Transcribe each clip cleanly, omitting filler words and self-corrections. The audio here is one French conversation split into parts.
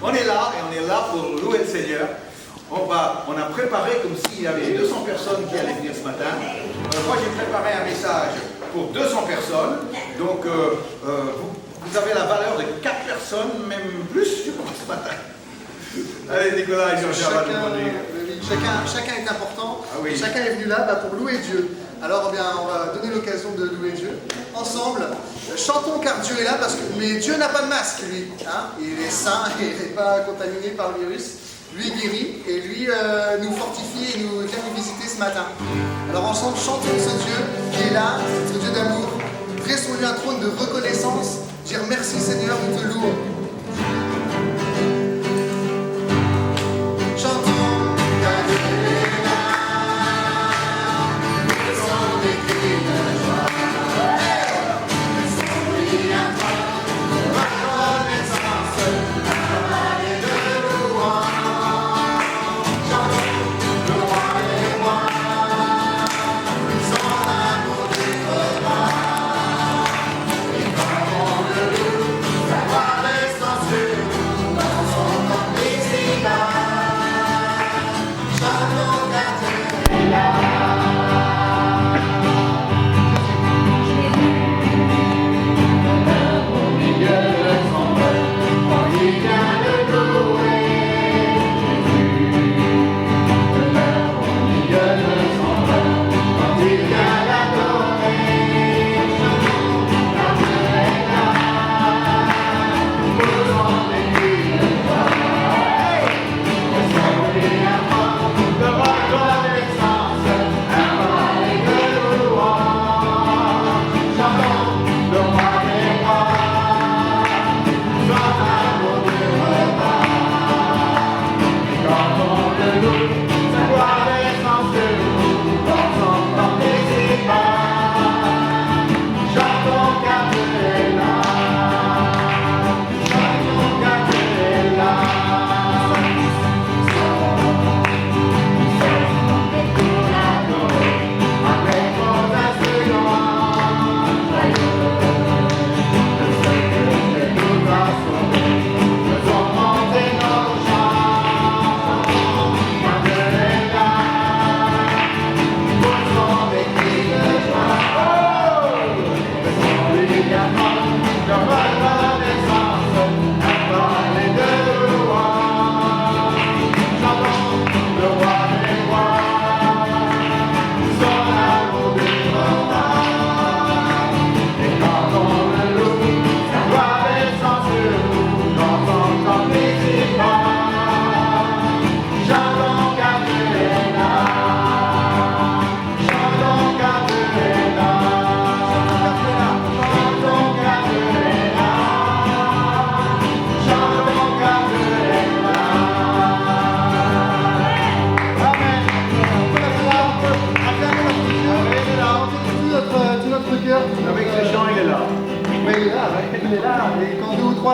On est là et on est là pour louer le Seigneur. On a préparé comme s'il y avait 200 personnes qui allaient venir ce matin. Moi, j'ai préparé un message pour 200 personnes. Donc, vous avez la valeur de 4 personnes, même plus, je pense, ce matin. Allez, Nicolas et Jean-Charles, chacun est important. Ah oui. Chacun est venu là pour louer Dieu. Alors, bien, on va donner l'occasion de louer Dieu. Ensemble, chantons car Dieu est là, mais Dieu n'a pas de masque, lui. Hein, il est saint, il n'est pas contaminé par le virus. Lui guérit et lui nous fortifie et nous vient nous visiter ce matin. Alors ensemble, chantons ce Dieu qui est là, ce Dieu d'amour. Dressons-lui un trône de reconnaissance. Dire merci Seigneur, nous te louons. Chantons car Dieu est là. Laissons des cris de joie. Laissons-lui un trône de reconnaissance. Et de louange.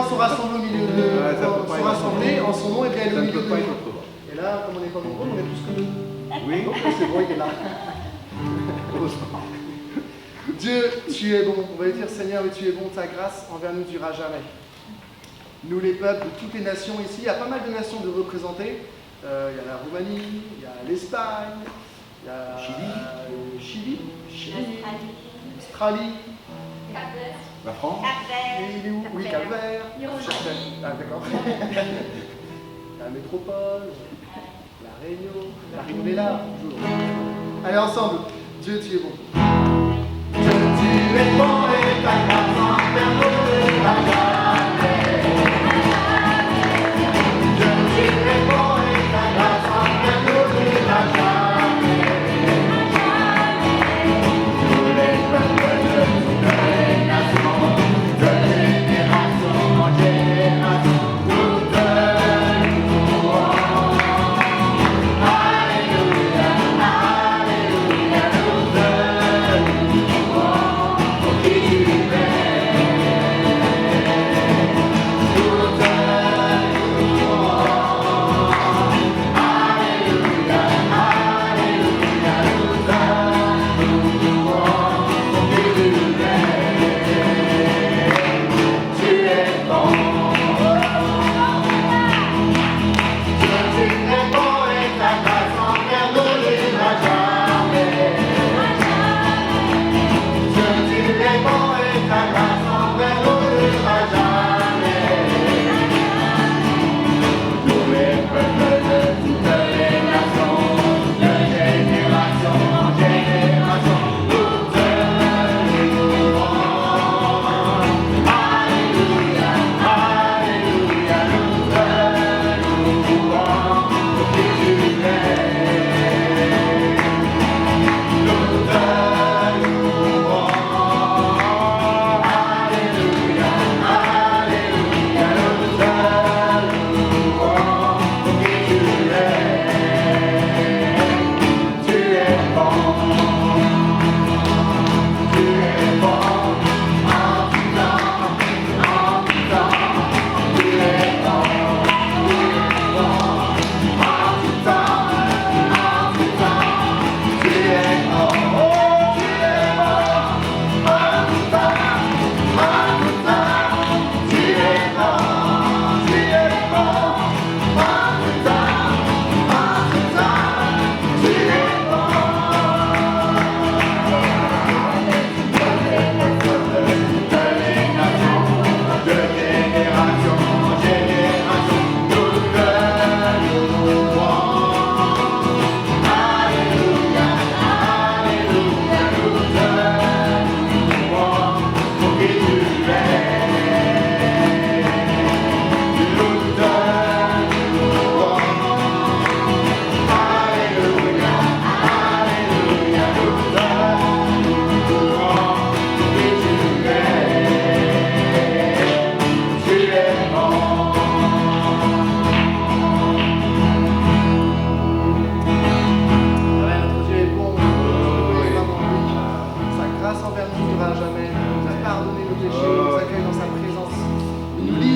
Sont rassemblés au milieu de sont rassemblés en son nom et bien au milieu de nous. Et là, comme on n'est pas nombreux, on est plus que deux. Oui, c'est bon, il est là. Dieu, tu es bon. On va lui dire Seigneur, tu es bon, ta grâce envers nous durera jamais. Nous, les peuples de toutes les nations ici, il y a pas mal de nations de représenter. Il y a la Roumanie, il y a l'Espagne, il y a Chili, Australie. La France. Il est où? Oui, Cap-Vert. Ah, d'accord. La métropole, la Réunion est là, toujours. Allez, ensemble. Dieu, tu es bon. Dieu, tu es bon et ta grâce envers nous durera jamais. Dieu, tu es bon et ta grâce envers nous durera jamais. Tous les peuples de toutes les nations.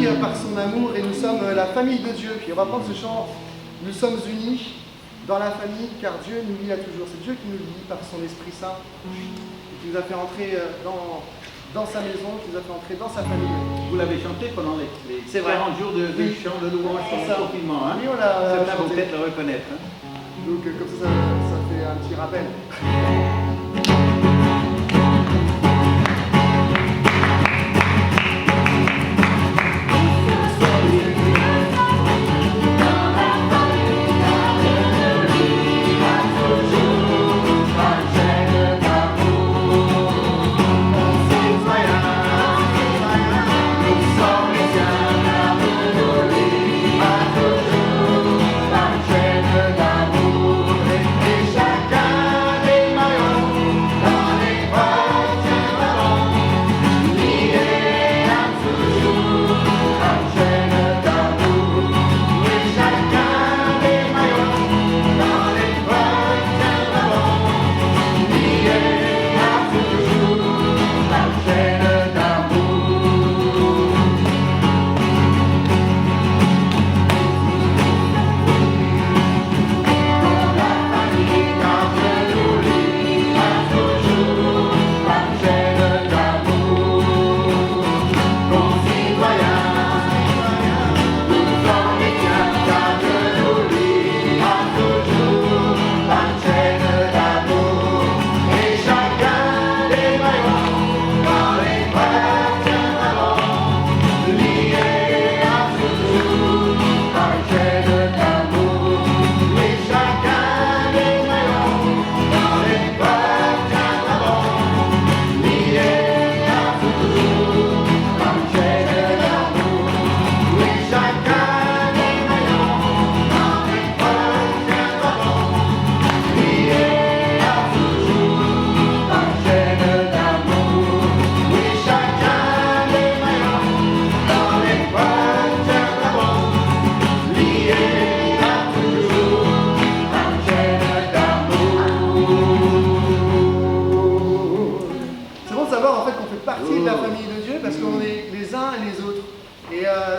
unis par son amour et nous sommes la famille de Dieu. Puis on va prendre ce chant, nous sommes unis dans la famille car Dieu nous lie à toujours. C'est Dieu qui nous lie par son Esprit Saint, qui nous a fait entrer dans sa maison, qui nous a fait entrer dans sa famille. Vous l'avez chanté pendant les 40 jours de chant de louange pendant le confinement. Hein? Oui, on l'a Certains vont chanté. peut-être le reconnaître. Hein? Donc comme ça fait un petit rappel.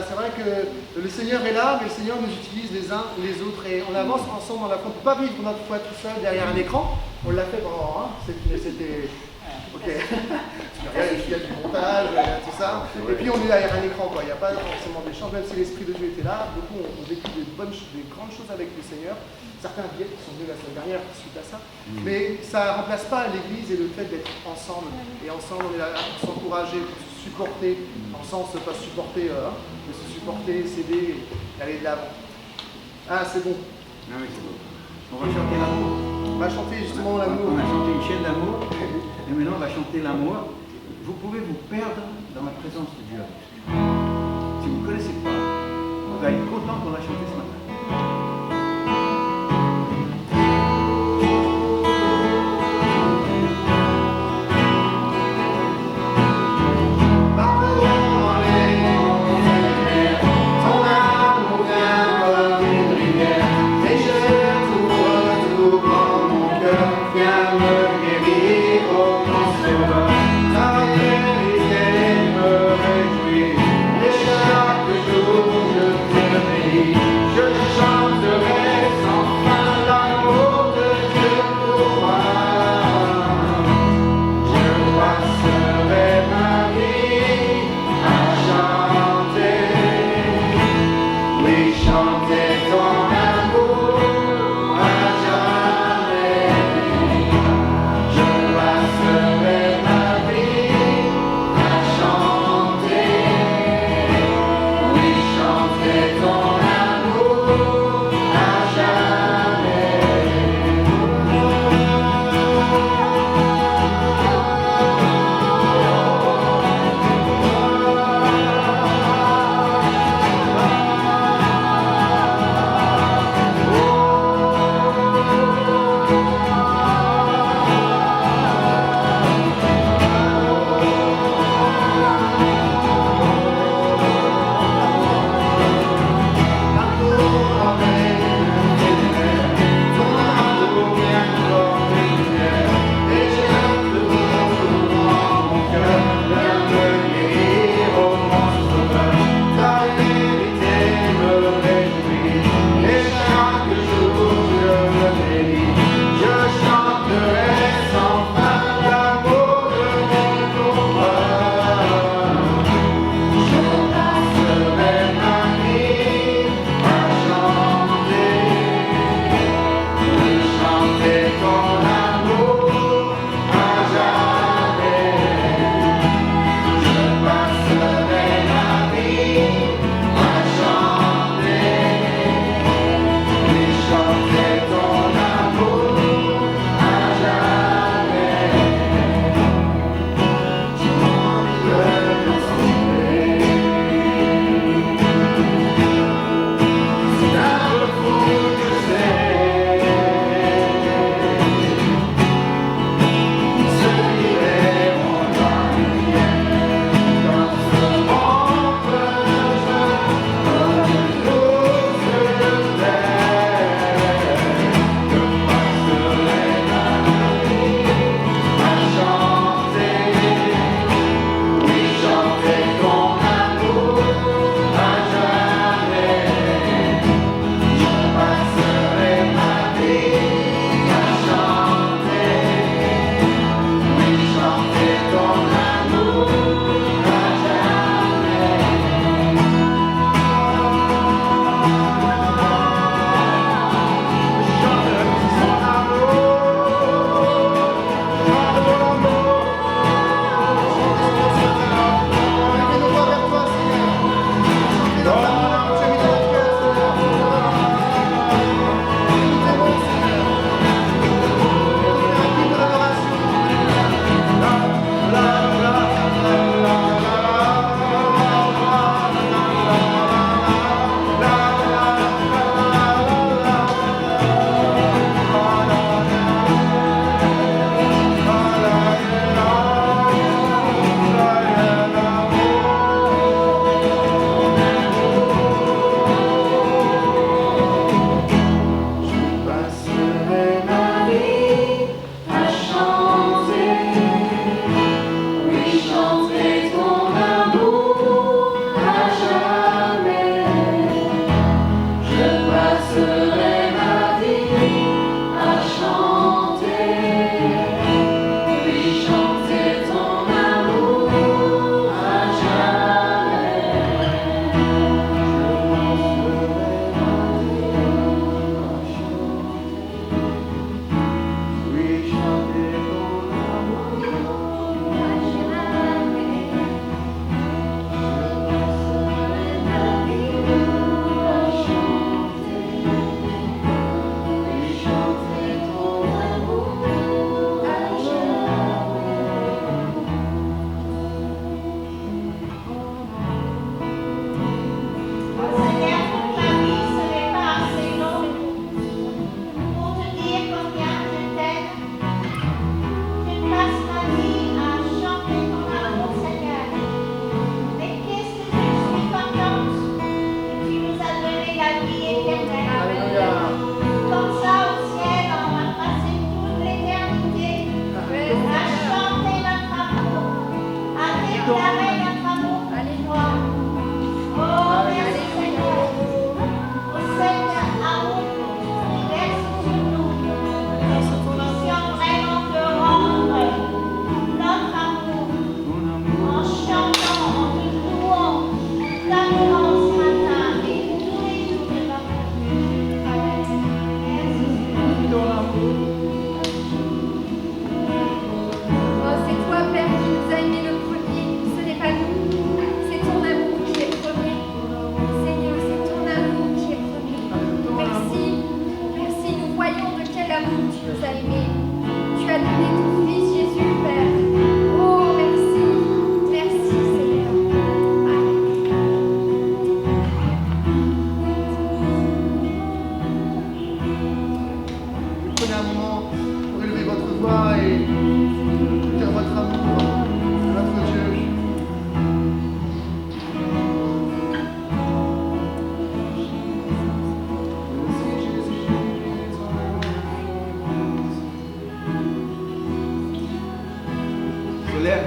C'est vrai que le Seigneur est là, mais le Seigneur nous utilise les uns les autres et on avance ensemble dans la foi. On ne peut pas vivre notre foi tout seul derrière un écran. On l'a fait pendant c'était. Ok. Il y a du montage, tout ça. Et puis on est derrière un écran, quoi. Il n'y a pas forcément d'échange, même si l'Esprit de Dieu était là. Beaucoup ont vécu des grandes choses avec le Seigneur. Certains viennent qui sont venus la semaine dernière suite à ça. Mais ça ne remplace pas l'Église et le fait d'être ensemble. Et ensemble, on est là pour s'encourager, pour se supporter. Ensemble, se pas supporter, mais se supporter, s'aider et aller de l'avant. Ah, c'est bon. Ah oui, c'est bon. On va chanter l'amour. On va chanter justement l'amour. On a chanté une chaîne d'amour. Et maintenant, on va chanter l'amour. Vous pouvez vous perdre dans la présence de Dieu. Si vous ne connaissez pas, vous allez être content qu'on a chanté ce matin. Je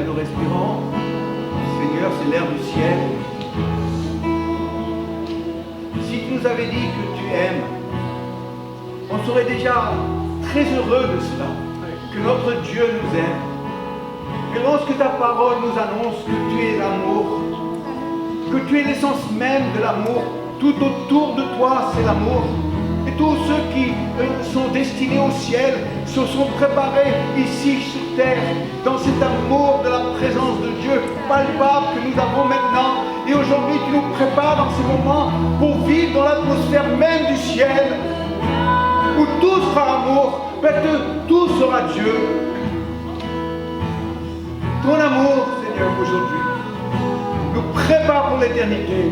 nous respirons, Seigneur, c'est l'air du ciel. Si tu nous avais dit que tu aimes, on serait déjà très heureux de cela, que notre Dieu nous aime. Et lorsque ta parole nous annonce que tu es l'amour, que tu es l'essence même de l'amour, tout autour de toi c'est l'amour. Et tous ceux qui sont destinés au ciel se sont préparés ici sur terre, dans cet amour de la présence de Dieu palpable que nous avons maintenant. Et aujourd'hui tu nous prépares dans ces moments pour vivre dans l'atmosphère même du ciel, où tout sera amour, parce que tout sera Dieu. Ton amour, Seigneur, aujourd'hui, nous prépare pour l'éternité.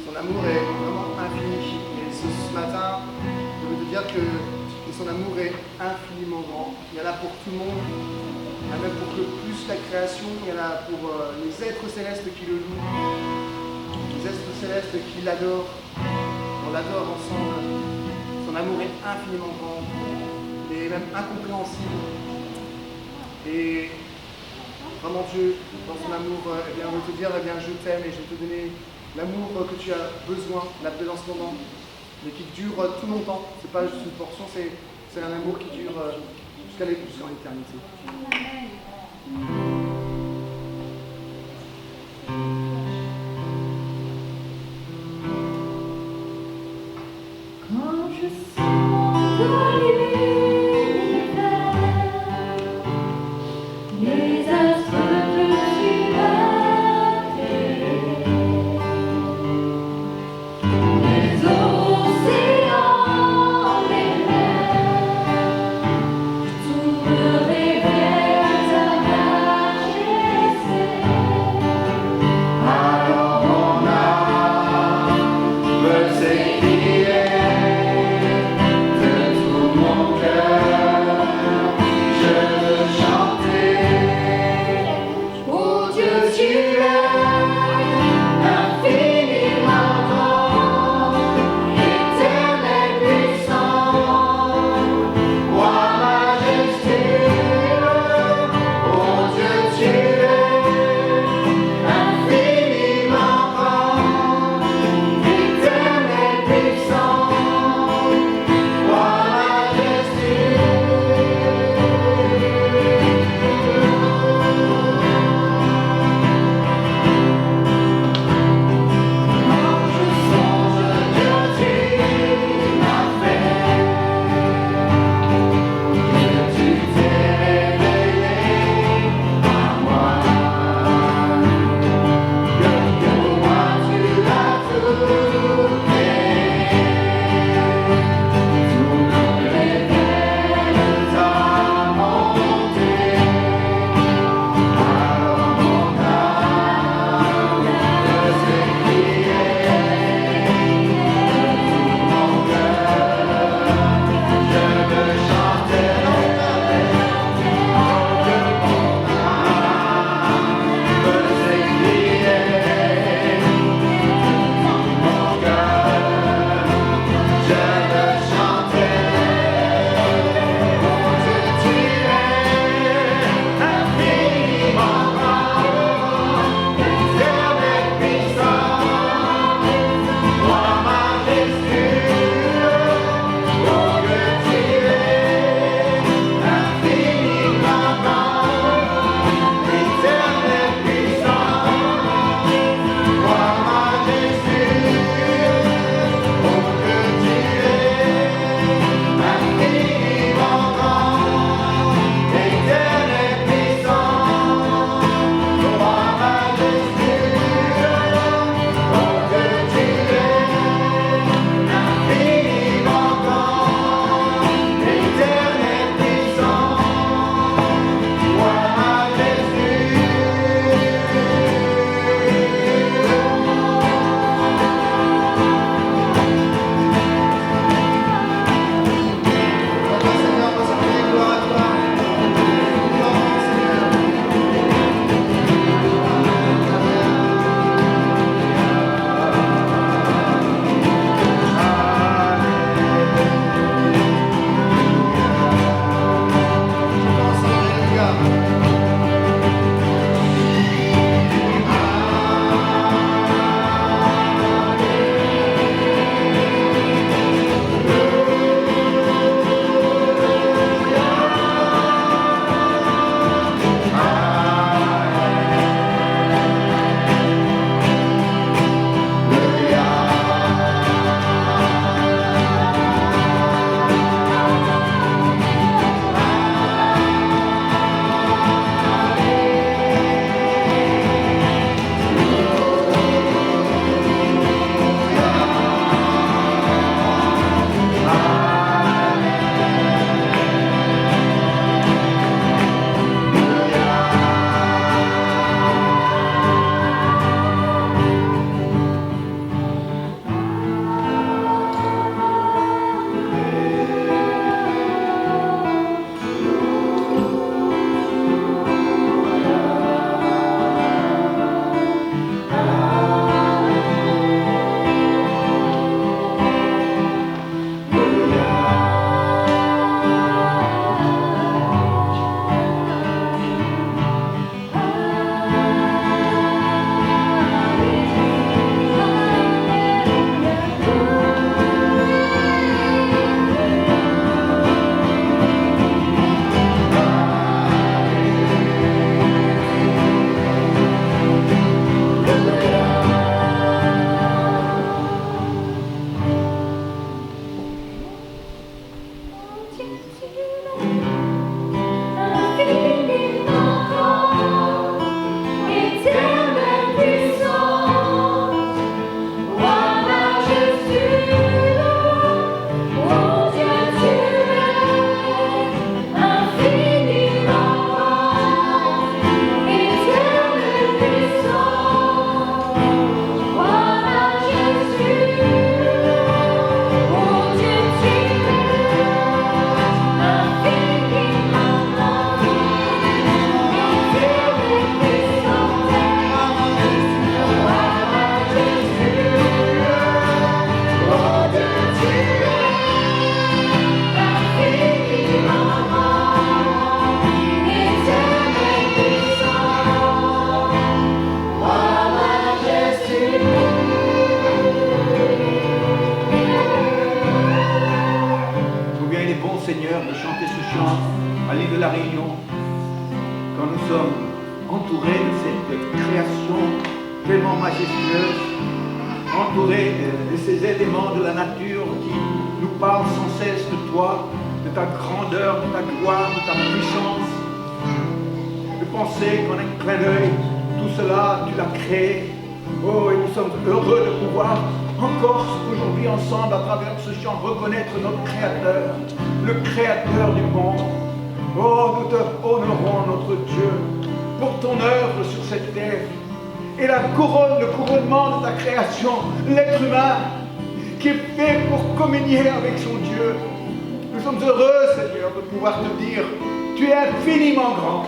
Son amour est vraiment infini. Et ce matin, je veux te dire que son amour est infiniment grand. Il y en a pour tout le monde. Il y en a même pour plus la création. Il y en a pour les êtres célestes qui le louent. Les êtres célestes qui l'adorent. On l'adore ensemble. Son amour est infiniment grand. Et même incompréhensible. Et vraiment Dieu, dans son amour, eh bien, veut te dire, eh bien, je t'aime et je vais te donner l'amour que tu as besoin, la paix dans ce moment, mais qui dure tout longtemps. C'est pas juste une portion, c'est un amour qui dure jusqu'à l'éternité. Quand je sens les astres que tu as créés, les océans, les mers, tout me révèle ta majesté. Alors mon âme veut s'écrier de tout mon Seigneur, de chanter ce chant à l'île de la Réunion, quand nous sommes entourés de cette création tellement majestueuse, entourés de ces éléments de la nature qui nous parlent sans cesse de toi, de ta grandeur, de ta gloire, de ta puissance. De penser qu'en un clin d'œil, tout cela, tu l'as créé. Oh, et nous sommes heureux de pouvoir encore aujourd'hui ensemble, à travers ce chant, reconnaître notre Créateur, le Créateur du monde. Oh, nous te honorons, notre Dieu, pour ton œuvre sur cette terre. Et la couronne, le couronnement de ta création, l'être humain, qui est fait pour communier avec son Dieu. Nous sommes heureux, Seigneur, de pouvoir te dire, tu es infiniment grand,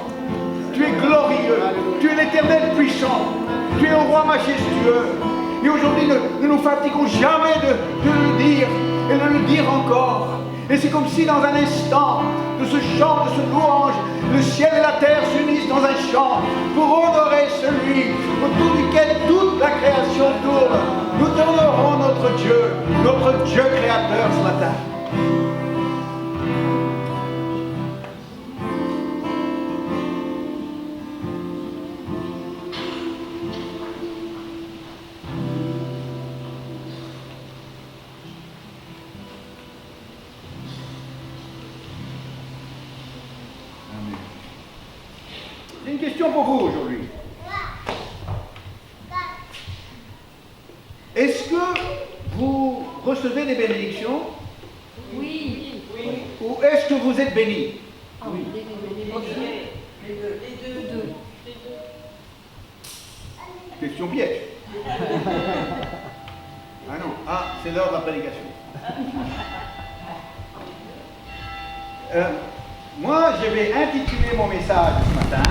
tu es glorieux, tu es l'Éternel puissant, tu es le roi majestueux. Et aujourd'hui, ne nous fatiguons jamais de le dire et de le dire encore. Et c'est comme si dans un instant de ce chant, de ce louange, le ciel et la terre s'unissent dans un chant pour honorer celui autour duquel toute la création tourne. Nous honorons notre Dieu créateur ce matin. J'ai une question pour vous aujourd'hui. Est-ce que vous recevez des bénédictions? Oui. Ou est-ce que vous êtes bénis? Oui. Les deux. Question piège. Ah non, c'est l'heure de la prédication. Moi, je vais intituler mon message ce matin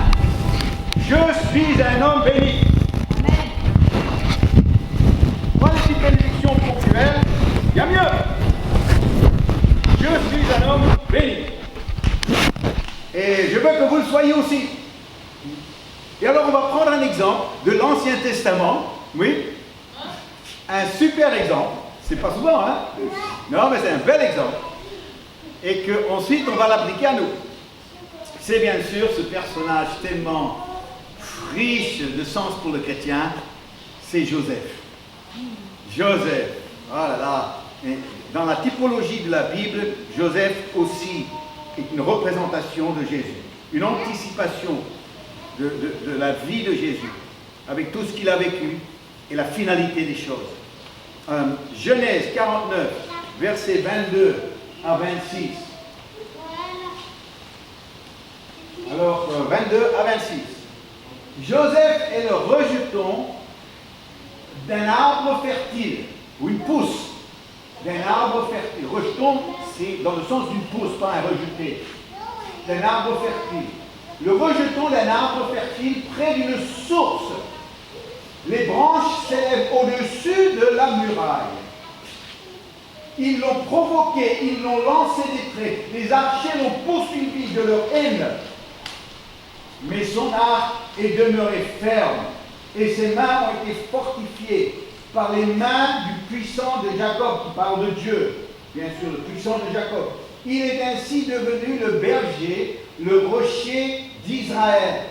« Je suis un homme béni ». Pas une petite bénédiction ponctuelle, il y a mieux. Je suis un homme béni. Et je veux que vous le soyez aussi. Et alors, on va prendre un exemple de l'Ancien Testament. Oui. Un super exemple. C'est pas souvent, hein? Non, mais c'est un bel exemple. Et qu'ensuite, on va l'appliquer à nous. C'est bien sûr ce personnage tellement riche de sens pour le chrétien, c'est Joseph. Joseph, oh là là. Et dans la typologie de la Bible, Joseph aussi est une représentation de Jésus, une anticipation de la vie de Jésus, avec tout ce qu'il a vécu et la finalité des choses. Genèse 49, versets 22 à 26. Alors, 22 à 26. Joseph est le rejeton d'un arbre fertile, ou une pousse d'un arbre fertile. Rejeton, c'est dans le sens d'une pousse, pas un rejeté. D'un arbre fertile. Le rejeton d'un arbre fertile près d'une source. Les branches s'élèvent au-dessus de la muraille. Ils l'ont provoqué, ils l'ont lancé des traits. Les archers l'ont poursuivi de leur haine. Mais son arc est demeuré ferme et ses mains ont été fortifiées par les mains du puissant de Jacob, qui parle de Dieu, bien sûr, le puissant de Jacob. Il est ainsi devenu le berger, le rocher d'Israël.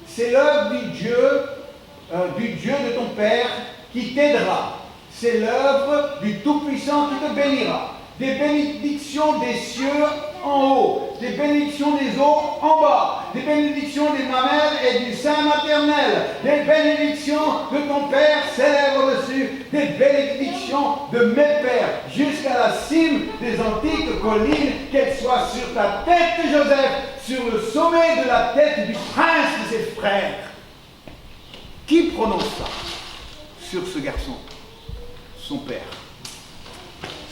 C'est l'œuvre du Dieu de ton Père qui t'aidera. C'est l'œuvre du Tout-Puissant qui te bénira. Des bénédictions des cieux en haut, des bénédictions des eaux en bas, des bénédictions des mamelles et du sein maternel, des bénédictions de ton Père s'élèvent au-dessus, des bénédictions de mes pères, jusqu'à la cime des antiques collines, qu'elles soient sur ta tête, Joseph, sur le sommet de la tête du prince de ses frères. Qui prononce ça sur ce garçon? Son père.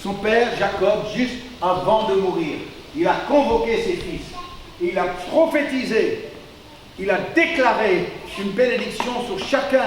Son père, Jacob, juste avant de mourir, il a convoqué ses fils, il a prophétisé, il a déclaré une bénédiction sur chacun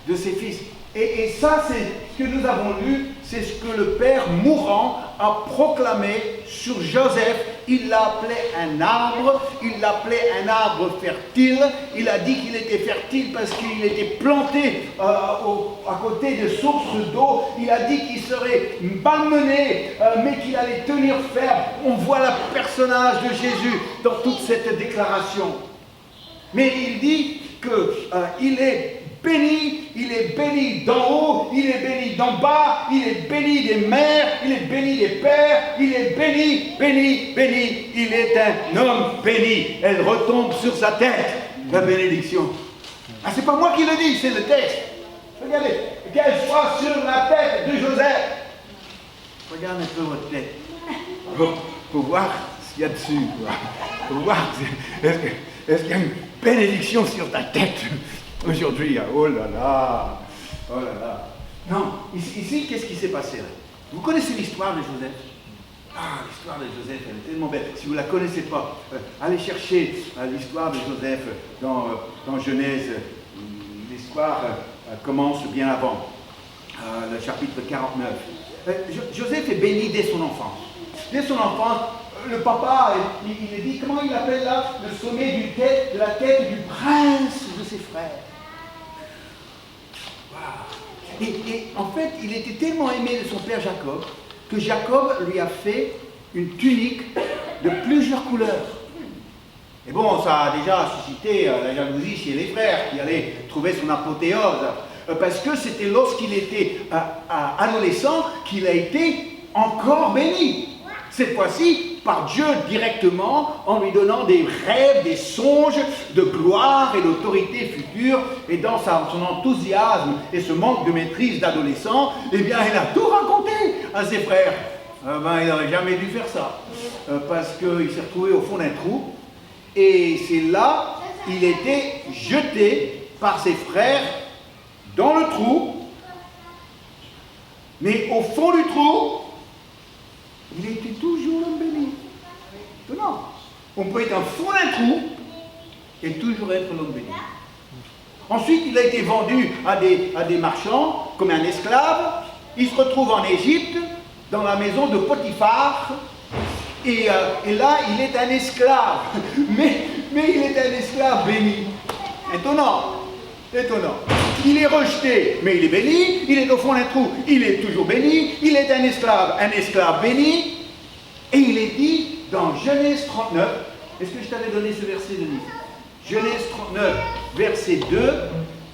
de ses fils. Et ça, c'est ce que nous avons lu, c'est ce que le père mourant a proclamé sur Joseph il l'appelait un arbre, il l'appelait un arbre fertile. Il a dit qu'il était fertile parce qu'il était planté à côté de sources d'eau. Il a dit qu'il serait malmené, mais qu'il allait tenir ferme. On voit le personnage de Jésus dans toute cette déclaration. Mais il dit qu'il est béni d'en haut, il est béni d'en bas, il est béni des mères, il est béni des pères, il est béni, il est un homme béni. Elle retombe sur sa tête, la bénédiction. Ah, c'est pas moi qui le dis, c'est le texte. Regardez, qu'elle soit sur la tête de Joseph. Regardez un peu votre tête, pour voir ce qu'il y a dessus, pour voir, est-ce qu'il y a une bénédiction sur ta tête aujourd'hui? Oh là là, oh là là. Non, ici, qu'est-ce qui s'est passé là? Vous connaissez l'histoire de Joseph? Ah, l'histoire de Joseph, elle est tellement belle. Si vous ne la connaissez pas, allez chercher l'histoire de Joseph dans Genèse. L'histoire commence bien avant, le chapitre 49. Joseph est béni dès son enfance. Dès son enfance, le papa, il dit, comment il appelle là, le sommet de la tête du prince de ses frères. Wow. Et en fait, il était tellement aimé de son père Jacob, que Jacob lui a fait une tunique de plusieurs couleurs. Et bon, ça a déjà suscité la jalousie chez les frères, qui allaient trouver son apothéose, parce que c'était lorsqu'il était adolescent qu'il a été encore béni. Cette fois-ci, par Dieu directement, en lui donnant des rêves, des songes de gloire et d'autorité future. Et dans son enthousiasme et ce manque de maîtrise d'adolescent, eh bien, il a tout raconté à ses frères. Il n'aurait jamais dû faire ça, parce qu'il s'est retrouvé au fond d'un trou. Et c'est là, il était jeté par ses frères dans le trou. Mais au fond du trou, il était toujours l'homme béni. Étonnant. On peut être au fond d'un trou et toujours être l'homme béni. Ensuite, il a été vendu à des marchands comme un esclave. Il se retrouve en Égypte, dans la maison de Potiphar. Et là, il est un esclave. Mais il est un esclave béni. Étonnant. Il est rejeté, mais il est béni. Il est au fond d'un trou, il est toujours béni. Il est un esclave béni. Et il est dit dans Genèse 39, est-ce que je t'avais donné ce verset, Denis? Genèse 39, verset 2,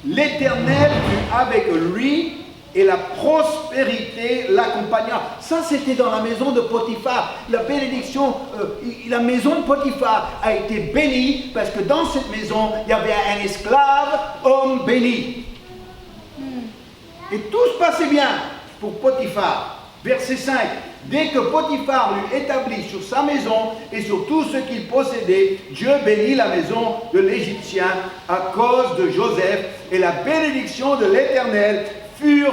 l'Éternel fut avec lui et la prospérité l'accompagna. Ça, c'était dans la maison de Potiphar. La bénédiction, la maison de Potiphar a été bénie parce que dans cette maison, il y avait un esclave, homme béni. Et tout se passait bien pour Potiphar. Verset 5. Dès que Potiphar l'eut établi sur sa maison et sur tout ce qu'il possédait, Dieu bénit la maison de l'Égyptien à cause de Joseph, et la bénédiction de l'Éternel fut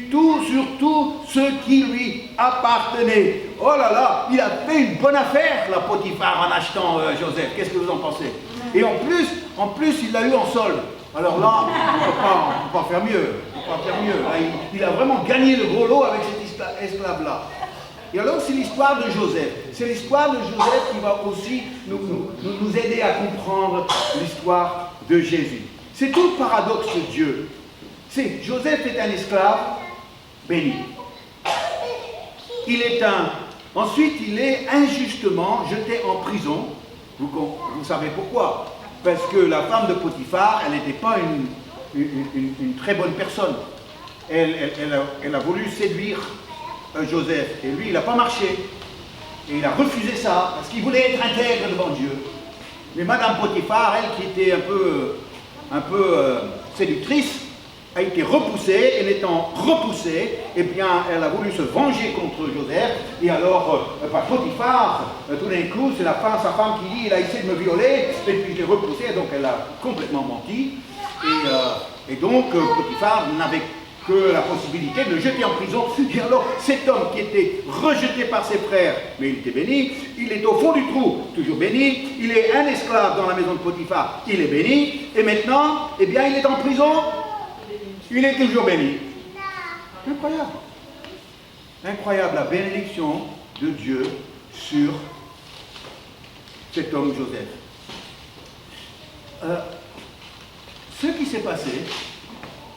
tout sur tout ce qui lui appartenait. Oh là là, il a fait une bonne affaire, la Potiphar, en achetant Joseph. Qu'est-ce que vous en pensez? Et en plus, il l'a eu en solde. Alors là, on ne peut pas faire mieux. Là, il a vraiment gagné le gros lot avec cet esclave-là. Et alors, c'est l'histoire de Joseph. C'est l'histoire de Joseph qui va aussi nous aider à comprendre l'histoire de Jésus. C'est tout le paradoxe de Dieu. Joseph est un esclave béni. Ensuite, il est injustement jeté en prison. Vous savez pourquoi? Parce que la femme de Potiphar, elle n'était pas une très bonne personne. Elle a voulu séduire Joseph. Et lui, il n'a pas marché. Et il a refusé ça, parce qu'il voulait être intègre devant Dieu. Mais Madame Potiphar, elle qui était un peu séductrice, a été repoussée. Elle étant repoussée, eh bien, elle a voulu se venger contre Joseph. Et alors, par Potiphar, tout d'un coup, c'est sa femme qui dit, il a essayé de me violer, et puis je l'ai repoussé. Donc elle a complètement menti. Et donc, Potiphar n'avait que la possibilité de le jeter en prison. Et alors, cet homme qui était rejeté par ses frères, mais il était béni, il est au fond du trou, toujours béni, il est un esclave dans la maison de Potiphar, il est béni, et maintenant, eh bien, il est en prison, il est toujours béni. Incroyable. Incroyable la bénédiction de Dieu sur cet homme Joseph. Ce qui s'est passé,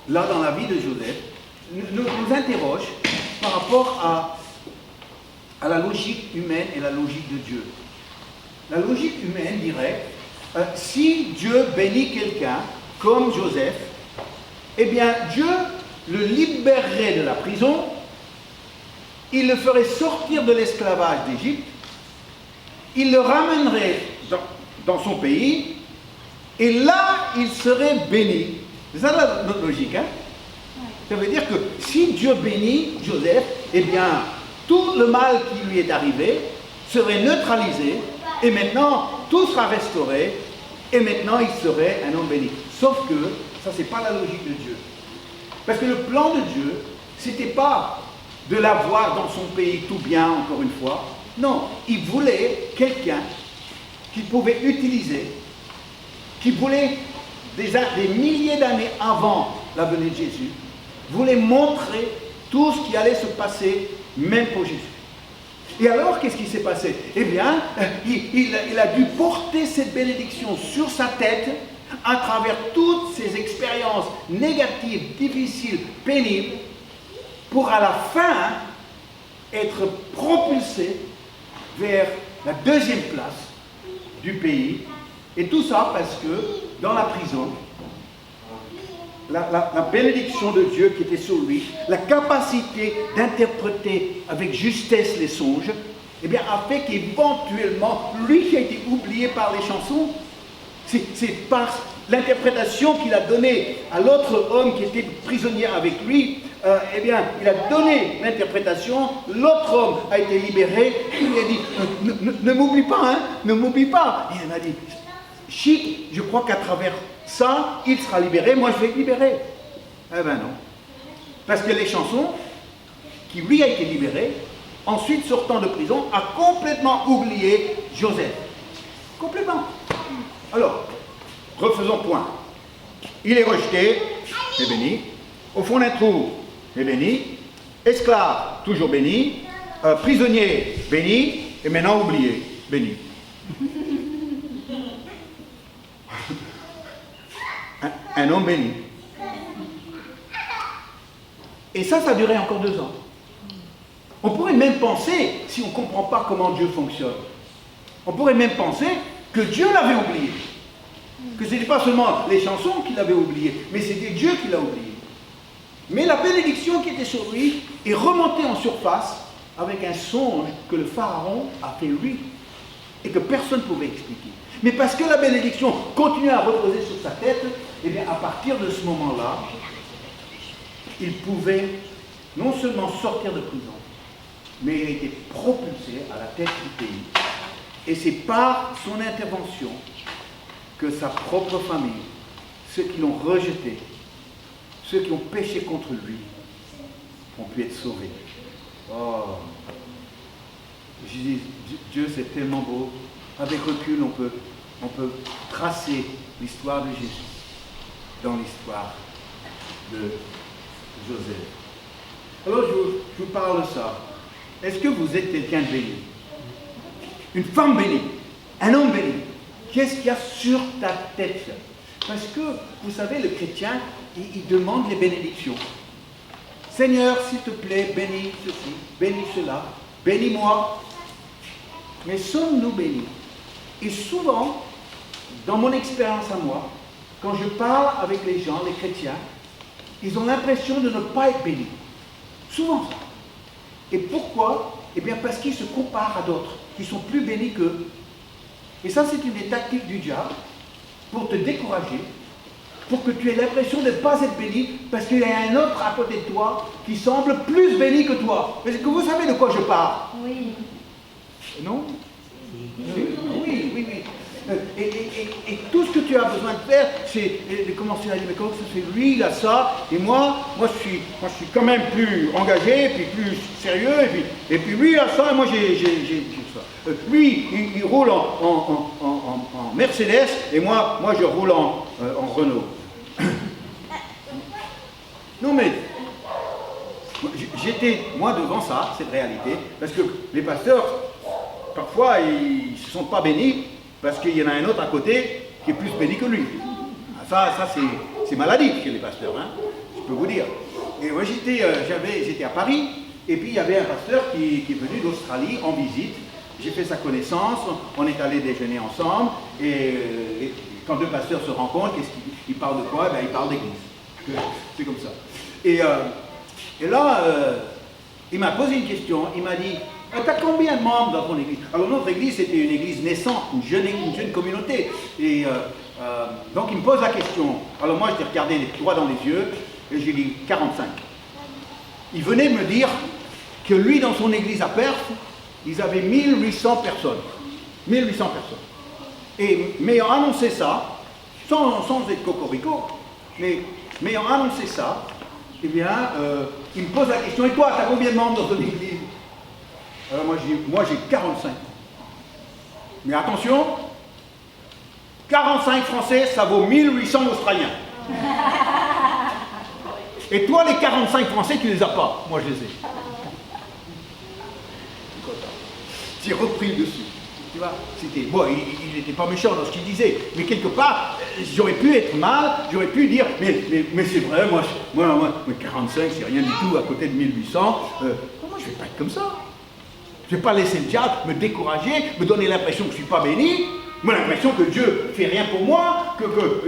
là, dans la vie de Joseph, nous interroge par rapport à la logique humaine et la logique de Dieu. La logique humaine dirait, si Dieu bénit quelqu'un, comme Joseph, eh bien, Dieu le libérerait de la prison, il le ferait sortir de l'esclavage d'Égypte, il le ramènerait dans son pays, et là, il serait béni. C'est ça notre logique, hein? Ça veut dire que si Dieu bénit Joseph, eh bien, tout le mal qui lui est arrivé serait neutralisé, et maintenant, tout sera restauré, et maintenant, il serait un homme béni. Sauf que, ça, c'est pas la logique de Dieu. Parce que le plan de Dieu, c'était pas de l'avoir dans son pays tout bien, encore une fois. Non, il voulait quelqu'un qu'il pouvait utiliser, qui voulait, des milliers d'années avant la venue de Jésus, voulait montrer tout ce qui allait se passer, même pour Jésus. Et alors, qu'est-ce qui s'est passé? Eh bien, il a dû porter cette bénédiction sur sa tête à travers toutes ces expériences négatives, difficiles, pénibles, pour à la fin être propulsé vers la deuxième place du pays. Et tout ça parce que dans la prison, la bénédiction de Dieu qui était sur lui, la capacité d'interpréter avec justesse les songes, eh bien, a fait qu'éventuellement, lui qui a été oublié par les chansons, c'est par l'interprétation qu'il a donnée à l'autre homme qui était prisonnier avec lui, eh bien, il a donné l'interprétation, l'autre homme a été libéré, il lui a dit, ne m'oublie pas, hein, ne m'oublie pas. Et il m'a dit, chic, je crois qu'à travers ça, il sera libéré, moi je vais être libéré. Eh ben non. Parce que les chansons, qui lui a été libéré, ensuite sortant de prison, a complètement oublié Joseph. Complètement. Alors, refaisons point. Il est rejeté, est béni. Au fond d'un trou, est béni. Esclave, toujours béni. Prisonnier, béni. Et maintenant oublié, béni. Un homme béni. Et ça a duré encore 2 ans. On pourrait même penser, si on ne comprend pas comment Dieu fonctionne, on pourrait même penser que Dieu l'avait oublié. Que ce n'était pas seulement les chansons qu'il avait oubliées, mais c'était Dieu qui l'a oublié. Mais la bénédiction qui était sur lui est remontée en surface avec un songe que le pharaon a fait lui et que personne ne pouvait expliquer. Mais parce que la bénédiction continuait à reposer sur sa tête, eh bien à partir de ce moment-là, il pouvait non seulement sortir de prison, mais il a été propulsé à la tête du pays. Et c'est par son intervention que sa propre famille, ceux qui l'ont rejeté, ceux qui ont péché contre lui, ont pu être sauvés. Oh, je dis, Dieu c'est tellement beau. Avec recul, on peut tracer l'histoire de Jésus dans l'histoire de Joseph. Alors je vous parle de ça. Est-ce que vous êtes quelqu'un de béni? Une femme bénie? Un homme béni? Qu'est-ce qu'il y a sur ta tête? Parce que, vous savez, le chrétien, il demande les bénédictions. Seigneur, s'il te plaît, bénis ceci, bénis cela, bénis-moi. Mais sommes-nous bénis? Et souvent, dans mon expérience à moi, quand je parle avec les gens, les chrétiens, ils ont l'impression de ne pas être bénis. Souvent ça. Et pourquoi? Eh bien parce qu'ils se comparent à d'autres, qui sont plus bénis qu'eux. Et ça, c'est une des tactiques du diable, pour te décourager, pour que tu aies l'impression de ne pas être béni, parce qu'il y a un autre à côté de toi qui semble plus béni que toi. Est-ce que vous savez de quoi je parle? Oui. Non? Oui. Et tout ce que tu as besoin de faire, c'est de commencer à dire, mais comment ça se fait? Lui, il a ça, et moi je suis quand même plus engagé, puis plus sérieux, et puis lui, il a ça, et moi j'ai ça. Lui, il roule en Mercedes, et moi je roule en Renault. Non mais, j'étais, moi, devant ça, cette réalité, parce que les pasteurs, parfois, ils ne se sont pas bénis, parce qu'il y en a un autre à côté qui est plus béni que lui. Ça c'est maladif chez les pasteurs, hein, je peux vous dire. Et moi j'étais à Paris, et puis il y avait un pasteur qui est venu d'Australie en visite. J'ai fait sa connaissance, on est allé déjeuner ensemble, et quand deux pasteurs se rencontrent, qu'est-ce qu'ils parlent de quoi? Ben, ils parlent d'église. C'est comme ça. Et là, il m'a posé une question, il m'a dit, t'as combien de membres dans ton église? Alors notre église, c'était une église naissante, une jeune communauté. Et donc il me pose la question. Alors moi, je l'ai regardé droit dans les yeux, et j'ai dit 45. Il venait me dire que lui, dans son église à Perth, ils avaient 1800 personnes. 1800 personnes. Et m'ayant annoncé ça, sans être cocorico, mais m'ayant annoncé ça, eh bien, il me pose la question, et toi, tu as combien de membres dans ton église? Alors moi j'ai 45. Mais attention, 45 Français, ça vaut 1800 Australiens. Et toi, les 45 Français, tu les as pas. Moi, je les ai. J'ai repris le dessus. Tu vois, c'était... Bon, il n'était pas méchant dans ce qu'il disait, mais quelque part, j'aurais pu être mal, j'aurais pu dire, mais c'est vrai, moi 45, c'est rien du tout à côté de 1800. Moi, je ne vais pas être comme ça. Je ne vais pas laisser le diable me décourager, me donner l'impression que je ne suis pas béni, me l'impression que Dieu ne fait rien pour moi,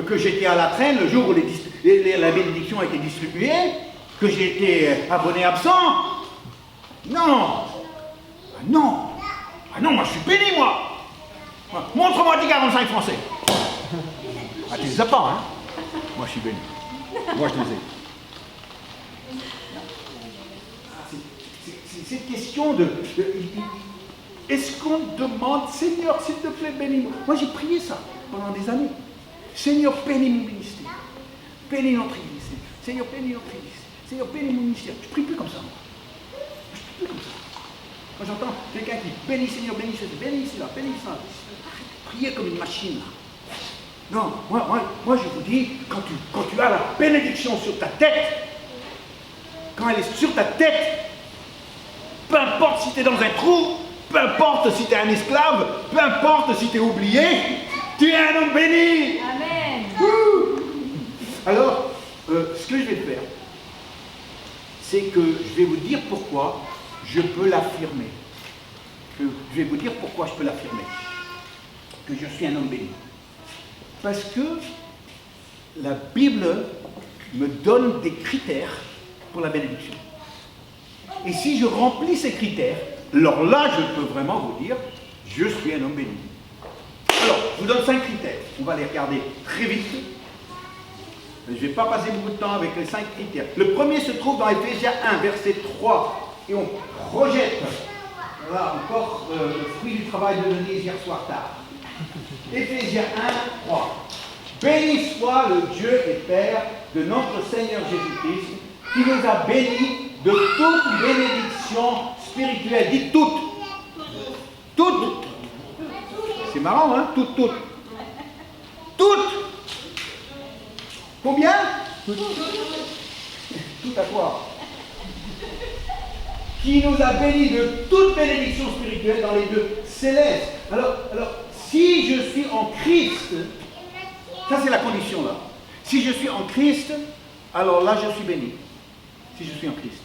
que j'étais à la traîne le jour où la bénédiction a été distribuée, que j'ai été abonné absent. Non. Non. Ah non, moi je suis béni, moi. Montre-moi tes 45 Français. Ah, tu les as pas, hein? Moi je suis béni. Moi je les ai. C'est cette question de est-ce qu'on demande, Seigneur, s'il te plaît, bénis-moi. Moi j'ai prié ça pendant des années. Seigneur, bénis mon ministère. Bénis notre église. Seigneur, bénis notre église. Seigneur, bénis mon ministère. Je ne prie plus comme ça, moi. Je ne prie plus comme ça. Quand j'entends quelqu'un qui bénit Seigneur, bénis ceci, bénis cela, bénis ça. Priez comme une machine. Non, moi je vous dis, quand tu as la bénédiction sur ta tête, quand elle est sur ta tête, peu importe si tu es dans un trou, peu importe si tu es un esclave, peu importe si tu es oublié, tu es un homme béni. Amen. Alors, ce que je vais faire, c'est que je vais vous dire pourquoi je peux l'affirmer. Je vais vous dire pourquoi je peux l'affirmer. Que je suis un homme béni. Parce que la Bible me donne des critères pour la bénédiction. Et si je remplis ces critères, alors là, je peux vraiment vous dire, je suis un homme béni. Alors, je vous donne 5 critères. On va les regarder très vite. Je ne vais pas passer beaucoup de temps avec les 5 critères. Le premier se trouve dans Éphésiens 1, verset 3. Et on projette, voilà encore le fruit du travail de Denise hier soir tard. Éphésiens 1, 3. Béni soit le Dieu et Père de notre Seigneur Jésus-Christ, qui nous a bénis de toute bénédiction spirituelle. Dites toutes. Toutes. C'est marrant, hein? Toutes. Toutes. Combien? Tout à quoi? Qui nous a bénis de toute bénédiction spirituelle dans les lieux célestes. Alors, si je suis en Christ, ça c'est la condition là. Si je suis en Christ, alors là je suis béni. Si je suis en Christ.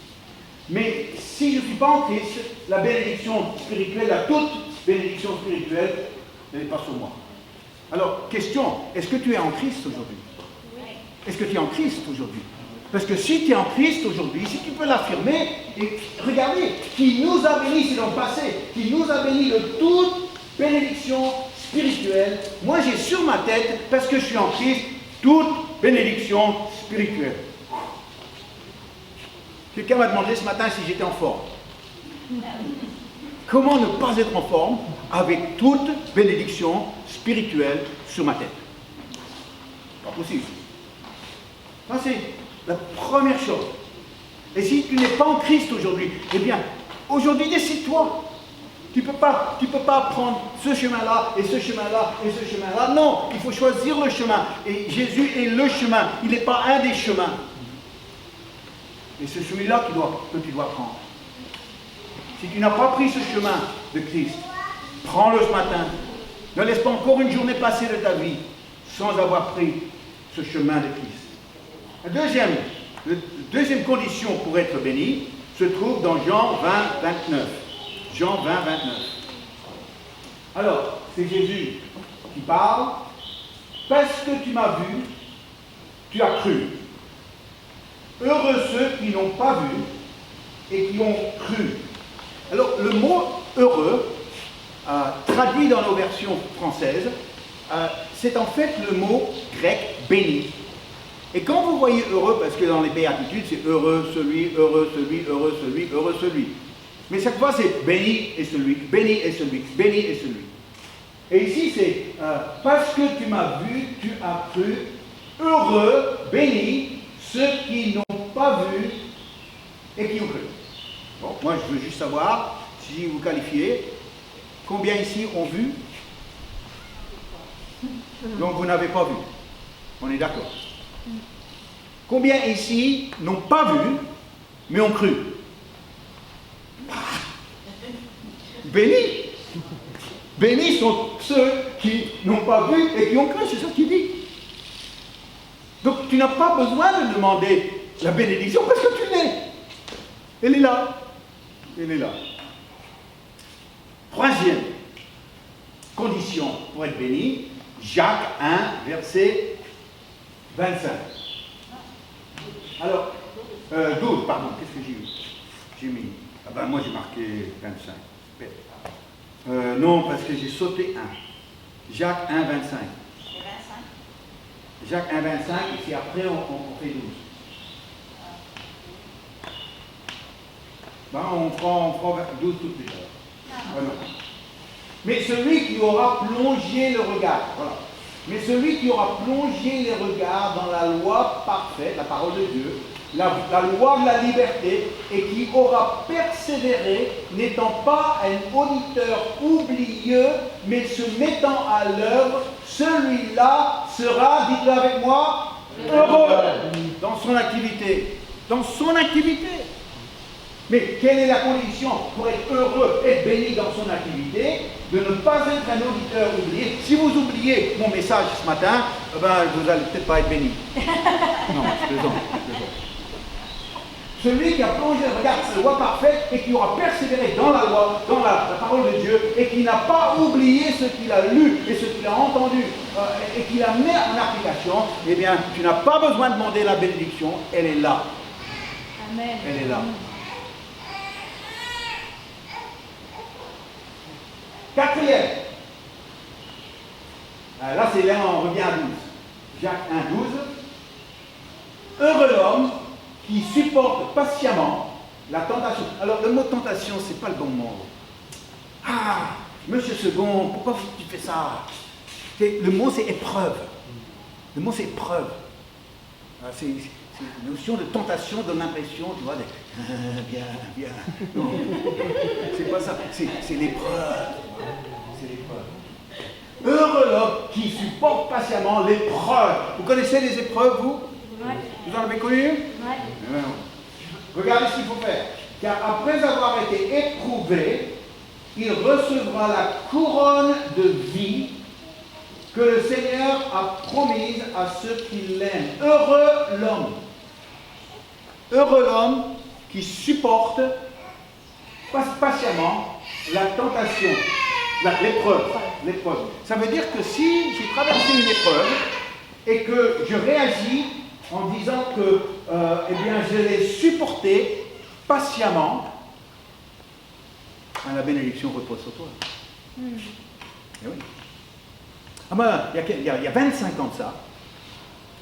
Mais si je ne suis pas en Christ, la bénédiction spirituelle, la toute bénédiction spirituelle, elle n'est pas sur moi. Alors, question, est-ce que tu es en Christ aujourd'hui? Est-ce que tu es en Christ aujourd'hui? Parce que si tu es en Christ aujourd'hui, si tu peux l'affirmer, et regardez, qui nous a bénis, c'est dans le passé, qui nous a bénis de toute bénédiction spirituelle. Moi j'ai sur ma tête, parce que je suis en Christ, toute bénédiction spirituelle. Quelqu'un m'a demandé ce matin si j'étais en forme. Comment ne pas être en forme avec toute bénédiction spirituelle sur ma tête? Pas possible. Ça c'est la première chose. Et si tu n'es pas en Christ aujourd'hui, eh bien, aujourd'hui décide-toi. Tu ne peux pas prendre ce chemin-là, et ce chemin-là, et ce chemin-là. Non, il faut choisir le chemin. Et Jésus est le chemin. Il n'est pas un des chemins. Et c'est celui-là que tu dois prendre. Si tu n'as pas pris ce chemin de Christ, prends-le ce matin. Ne laisse pas encore une journée passer de ta vie sans avoir pris ce chemin de Christ. La deuxième condition pour être béni se trouve dans Jean 20, 29. Jean 20, 29. Alors, c'est Jésus qui parle. Parce que tu m'as vu, tu as cru. Heureux ceux qui n'ont pas vu et qui ont cru. Alors, le mot heureux, traduit dans nos versions françaises, c'est en fait le mot grec béni. Et quand vous voyez heureux, parce que dans les béatitudes, c'est heureux celui, heureux celui, heureux celui, heureux celui. Mais chaque fois, c'est béni et celui, béni et celui, béni et celui. Et ici, c'est parce que tu m'as vu, tu as cru, heureux, béni, ceux qui n'ont pas vu et qui ont cru. Bon, moi, je veux juste savoir, si vous qualifiez, combien ici ont vu? Donc, vous n'avez pas vu. On est d'accord. Combien ici n'ont pas vu, mais ont cru? Bénis! Bénis sont ceux qui n'ont pas vu et qui ont cru, c'est ça qu'il dit. Donc tu n'as pas besoin de demander la bénédiction parce que tu l'es. Elle est là. Elle est là. Troisième condition pour être béni, Jacques 1, verset 25. Alors, 12, pardon, qu'est-ce que j'ai mis? Ah ben moi j'ai marqué 25. Non, parce que j'ai sauté 1. Jacques 1, 25. Jacques 1, 25, et puis après on fait 12. Ben, on prend 12 tout de suite. Voilà. Mais celui qui aura plongé le regard, voilà. Mais celui qui aura plongé les regards dans la loi parfaite, la parole de Dieu, la loi de la liberté, et qui aura persévéré, n'étant pas un auditeur oublieux, mais se mettant à l'œuvre, celui-là sera, dites-le avec moi, heureux dans son activité. Dans son activité. Mais quelle est la condition pour être heureux, être béni dans son activité? De ne pas être un auditeur oublié. Si vous oubliez mon message ce matin, ben, vous n'allez peut-être pas être béni. Non, je plaisante. Celui qui a plongé le regard dans la loi parfaite et qui aura persévéré dans la loi, dans la parole de Dieu, et qui n'a pas oublié ce qu'il a lu et ce qu'il a entendu, et qui la met en application, eh bien, tu n'as pas besoin de demander la bénédiction, elle est là. Amen. Elle est là. Quatrième. Là, c'est là, on revient à 12. Jacques 1, 12. Heureux l'homme qui supporte patiemment la tentation. Alors, le mot tentation, c'est pas le bon mot. Ah, monsieur Second, pourquoi tu fais ça? Le mot, c'est épreuve. Le mot, c'est épreuve. C'est une notion de tentation, donne l'impression, tu vois, bien. Non, c'est pas ça. C'est l'épreuve. C'est l'épreuve. Heureux l'homme qui supporte patiemment l'épreuve. Vous connaissez les épreuves, vous? Ouais. Vous en avez connu? Ouais. Regardez ce qu'il faut faire. Car après avoir été éprouvé, il recevra la couronne de vie que le Seigneur a promise à ceux qui l'aiment. Heureux l'homme. Heureux l'homme qui supporte patiemment la tentation, l'épreuve. Ça veut dire que si j'ai traversé une épreuve et que je réagis en disant que eh bien, je l'ai supporté patiemment, la bénédiction repose sur toi. Eh oui. Ah ben, il y a 25 ans de ça,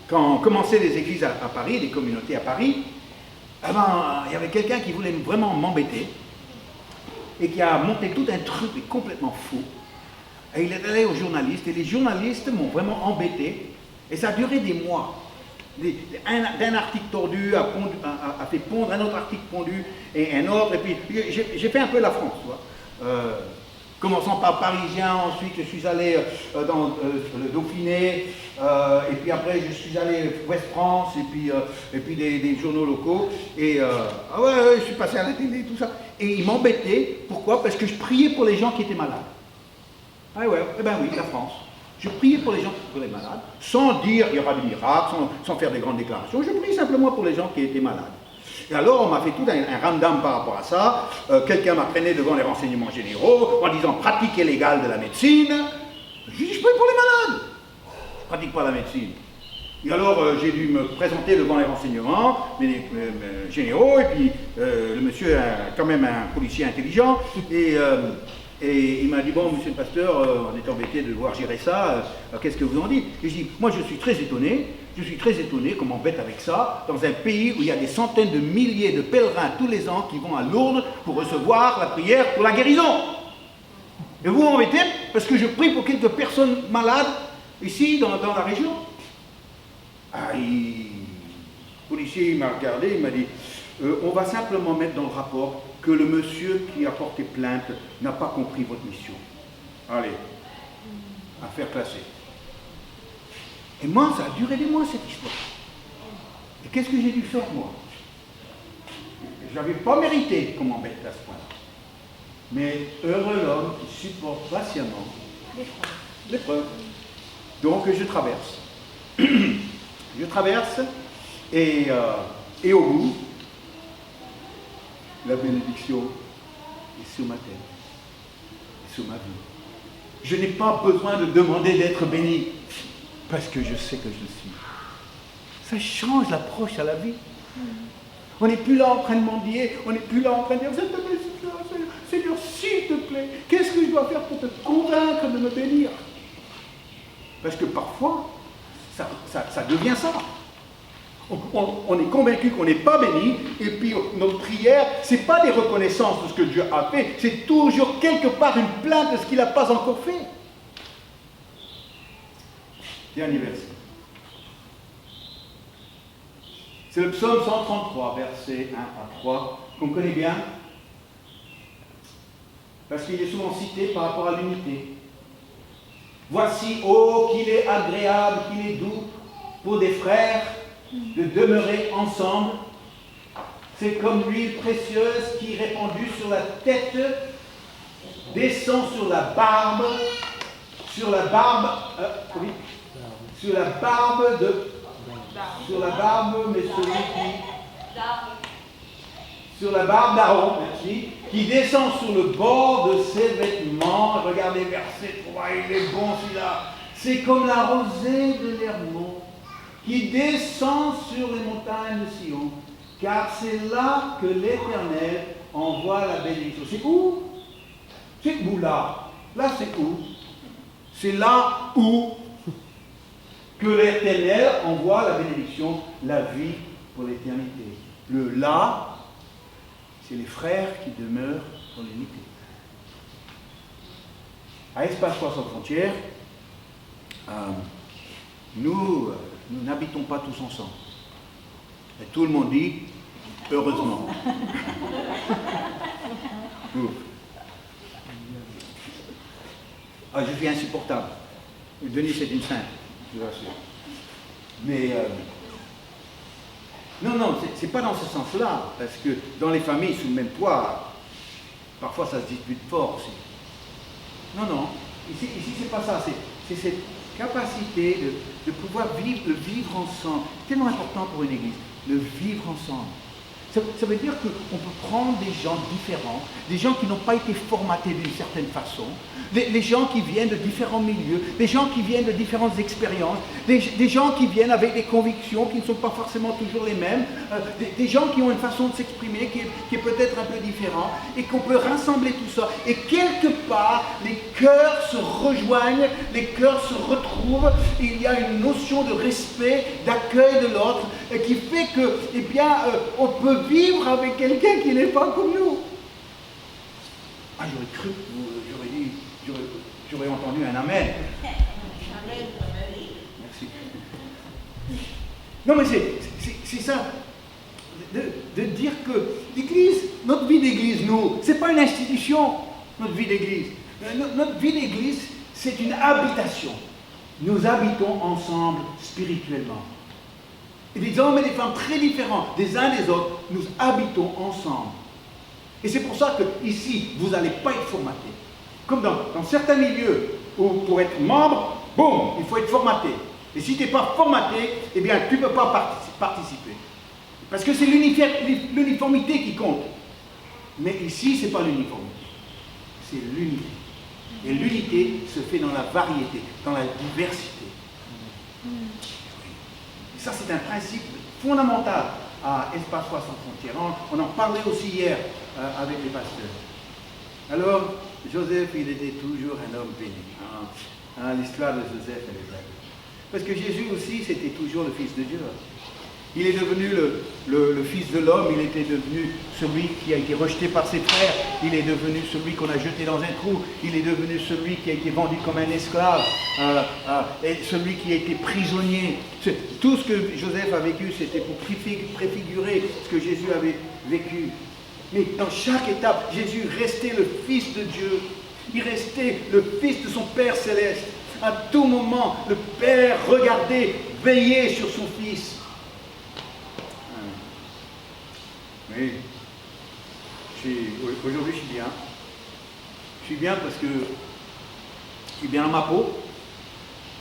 quand on commençait les églises à Paris, les communautés à Paris, ah ben, il y avait quelqu'un qui voulait vraiment m'embêter et qui a monté tout un truc complètement fou. Et il est allé aux journalistes et les journalistes m'ont vraiment embêté et ça a duré des mois. Un article tordu a fait pondre un autre article pondu et un autre, et puis j'ai fait un peu la France, tu vois. Commençant par Parisien, ensuite je suis allé dans le Dauphiné, et puis après je suis allé Ouest France, et puis des journaux locaux, et je suis passé à la télé, tout ça. Et ils m'embêtaient, pourquoi? Parce que je priais pour les gens qui étaient malades. Ah ouais, eh ben oui, la France. Je priais pour les gens qui étaient malades, sans dire il y aura des miracles, sans faire des grandes déclarations. Je priais simplement pour les gens qui étaient malades. Et alors, on m'a fait tout un ramdam par rapport à ça. Quelqu'un m'a traîné devant les renseignements généraux en disant pratique illégale de la médecine. J'ai dit, je prie pour les malades. Je ne pratique pas la médecine. Et alors, j'ai dû me présenter devant les renseignements généraux, et puis le monsieur est quand même un policier intelligent, et il m'a dit, bon, monsieur le pasteur, on est embêté de devoir gérer ça, qu'est-ce que vous en dites? Et je dis, moi je suis très étonné qu'on m'embête avec ça, dans un pays où il y a des centaines de milliers de pèlerins tous les ans qui vont à Lourdes pour recevoir la prière pour la guérison. Et vous m'embêtez parce que je prie pour quelques personnes malades ici, dans la région. Le policier il m'a regardé, il m'a dit on va simplement mettre dans le rapport que le monsieur qui a porté plainte n'a pas compris votre mission. Allez, affaire classée. Et moi, ça a duré des mois cette histoire. Et qu'est-ce que j'ai dû faire moi? Je n'avais pas mérité qu'on m'embête à ce point-là. Mais heureux l'homme qui supporte patiemment l'épreuve. Donc je traverse. Je traverse et au bout, la bénédiction est sur ma tête et sur ma vie. Je n'ai pas besoin de demander d'être béni parce que je sais que je le suis. Ça change l'approche à la vie. On n'est plus là en train de mendier, on n'est plus là en train de dire Seigneur, s'il te plaît, qu'est-ce que je dois faire pour te convaincre de me bénir? Parce que parfois, ça devient ça. On est convaincu qu'on n'est pas béni, et puis notre prière, ce n'est pas des reconnaissances de ce que Dieu a fait, c'est toujours quelque part une plainte de ce qu'il n'a pas encore fait. Dernier verset. C'est le psaume 133, versets 1 à 3, qu'on connaît bien, parce qu'il est souvent cité par rapport à l'unité. Voici, oh, qu'il est agréable, qu'il est doux pour des frères de demeurer ensemble. C'est comme l'huile précieuse qui, répandue sur la tête, descend sur la barbe, sur la barbe d'Aaron, merci, qui descend sur le bord de ses vêtements. Regardez verset 3, il est bon celui-là. C'est comme la rosée de l'Hermon qui descend sur les montagnes de Sion, car c'est là que l'Éternel envoie la bénédiction. C'est où? C'est où là? Là c'est où? C'est là où que l'Éternel envoie la bénédiction, la vie pour l'éternité. Le là, c'est les frères qui demeurent dans l'unité. À Espace Foi sans frontières, nous n'habitons pas tous ensemble. Et tout le monde dit, heureusement. Je suis insupportable. Denis, c'est une sainte, je vous assure. Mais, non, c'est pas dans ce sens-là, parce que dans les familles sous le même toit, parfois ça se dispute fort aussi. Non, ici c'est pas ça, c'est cette capacité de pouvoir vivre ensemble. C'est tellement important pour une église, le vivre ensemble. Ça veut dire qu'on peut prendre des gens différents, des gens qui n'ont pas été formatés d'une certaine façon, des gens qui viennent de différents milieux, des gens qui viennent de différentes expériences, des gens qui viennent avec des convictions qui ne sont pas forcément toujours les mêmes, des gens qui ont une façon de s'exprimer qui est peut-être un peu différente, et qu'on peut rassembler tout ça. Et quelque part, les cœurs se rejoignent, les cœurs se retrouvent, et il y a une notion de respect, d'accueil de l'autre, qui fait que, on peut vivre avec quelqu'un qui n'est pas comme nous. J'aurais cru, j'aurais entendu un amen. Merci. Non mais c'est ça, de dire que l'Église, notre vie d'Église, c'est pas une institution, notre vie d'Église. Notre vie d'Église, c'est une habitation. Nous habitons ensemble spirituellement. Et des hommes et des femmes très différents des uns des autres, nous habitons ensemble. Et c'est pour ça que ici, vous n'allez pas être formatés. Comme dans certains milieux, où pour être membre, boum, il faut être formaté. Et si tu n'es pas formaté, eh bien, tu ne peux pas participer. Parce que c'est l'uniformité qui compte. Mais ici, ce n'est pas l'uniformité, c'est l'unité. Et l'unité se fait dans la variété, dans la diversité. Et ça, c'est un principe fondamental à Espace Foi sans frontières. On en parlait aussi hier avec les pasteurs. Alors, Joseph, il était toujours un homme béni. L'histoire de Joseph, elle est belle. Parce que Jésus aussi, c'était toujours le Fils de Dieu. Il est devenu le Fils de l'homme, il était devenu celui qui a été rejeté par ses frères, il est devenu celui qu'on a jeté dans un trou, il est devenu celui qui a été vendu comme un esclave, et celui qui a été prisonnier. Tout ce que Joseph a vécu, c'était pour préfigurer ce que Jésus avait vécu. Mais dans chaque étape, Jésus restait le Fils de Dieu, il restait le Fils de son Père céleste. À tout moment, le Père regardait, veillait sur son Fils. Oui, aujourd'hui je suis bien. Je suis bien parce que je suis bien dans ma peau,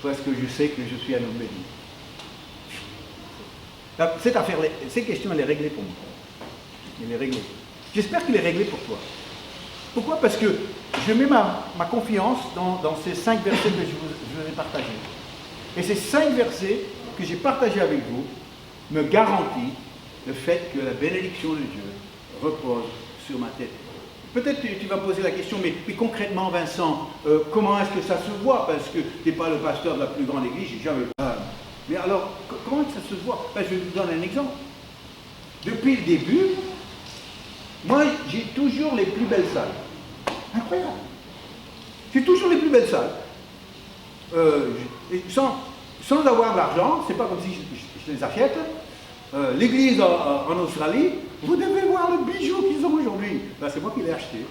parce que je sais que je suis un homme béni. Cette affaire, cette question, elle est réglée pour moi. Elle est réglée. J'espère qu'elle est réglée pour toi. Pourquoi? Parce que je mets ma confiance dans ces 5 versets que je vous ai partagés. Et ces 5 versets que j'ai partagés avec vous me garantissent le fait que la bénédiction de Dieu repose sur ma tête. Peut-être que tu vas poser la question, mais concrètement, Vincent, comment est-ce que ça se voit? Parce que tu n'es pas le pasteur de la plus grande église, j'ai jamais vu. Mais alors, comment est-ce que ça se voit? Je vais vous donner un exemple. Depuis le début, moi, j'ai toujours les plus belles salles. Incroyable. J'ai toujours les plus belles salles. Sans avoir de l'argent, c'est pas comme si je les achète. L'église en Australie, vous devez voir le bijou qu'ils ont aujourd'hui. C'est moi qui l'ai acheté.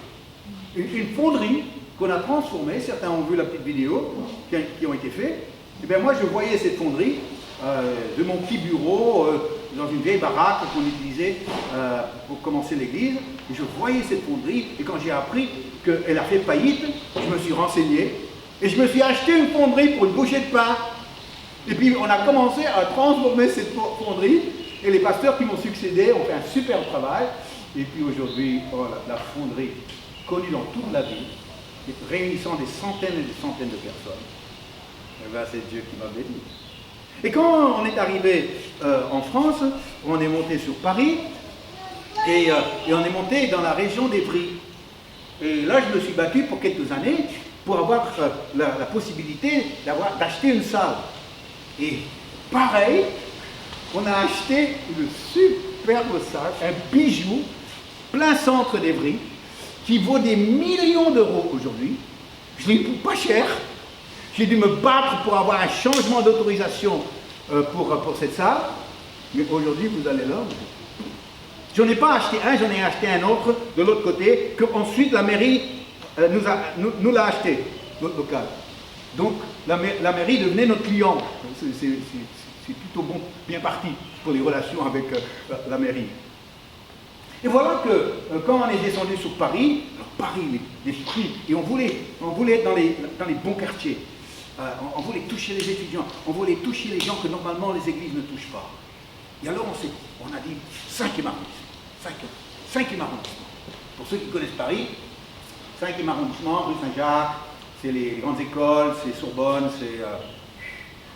Une fonderie qu'on a transformée, certains ont vu la petite vidéo qui ont été faites. Et bien moi je voyais cette fonderie de mon petit bureau dans une vieille baraque qu'on utilisait pour commencer l'église. Et je voyais cette fonderie et quand j'ai appris qu'elle a fait faillite, je me suis renseigné et je me suis acheté une fonderie pour une bouchée de pain. Et puis on a commencé à transformer cette fonderie. Et les pasteurs qui m'ont succédé ont fait un super travail. Et puis aujourd'hui, la fonderie, connue dans toute la ville, réunissant des centaines et des centaines de personnes, c'est Dieu qui m'a béni. Et quand on est arrivé en France, on est monté sur Paris, et on est monté dans la région d'Évry. Et là, je me suis battu pour quelques années pour avoir la possibilité d'acheter une salle. Et pareil, on a acheté une superbe salle, un bijou, plein centre d'Évry, qui vaut des millions d'euros aujourd'hui. Je l'ai eu pas cher. J'ai dû me battre pour avoir un changement d'autorisation pour cette salle. Mais aujourd'hui, vous allez là. J'en ai pas acheté un, j'en ai acheté un autre de l'autre côté, qu'ensuite la mairie nous l'a acheté, notre local. Donc la mairie devenait notre client. C'est plutôt bon, bien parti pour les relations avec la mairie. Et voilà que quand on est descendu sur Paris, l'esprit, et on voulait être dans les bons quartiers. On voulait toucher les étudiants, on voulait toucher les gens que normalement les églises ne touchent pas. Et alors on a dit 5e arrondissement. 5e arrondissement. Pour ceux qui connaissent Paris, 5e arrondissement, rue Saint-Jacques, c'est les grandes écoles, c'est Sorbonne,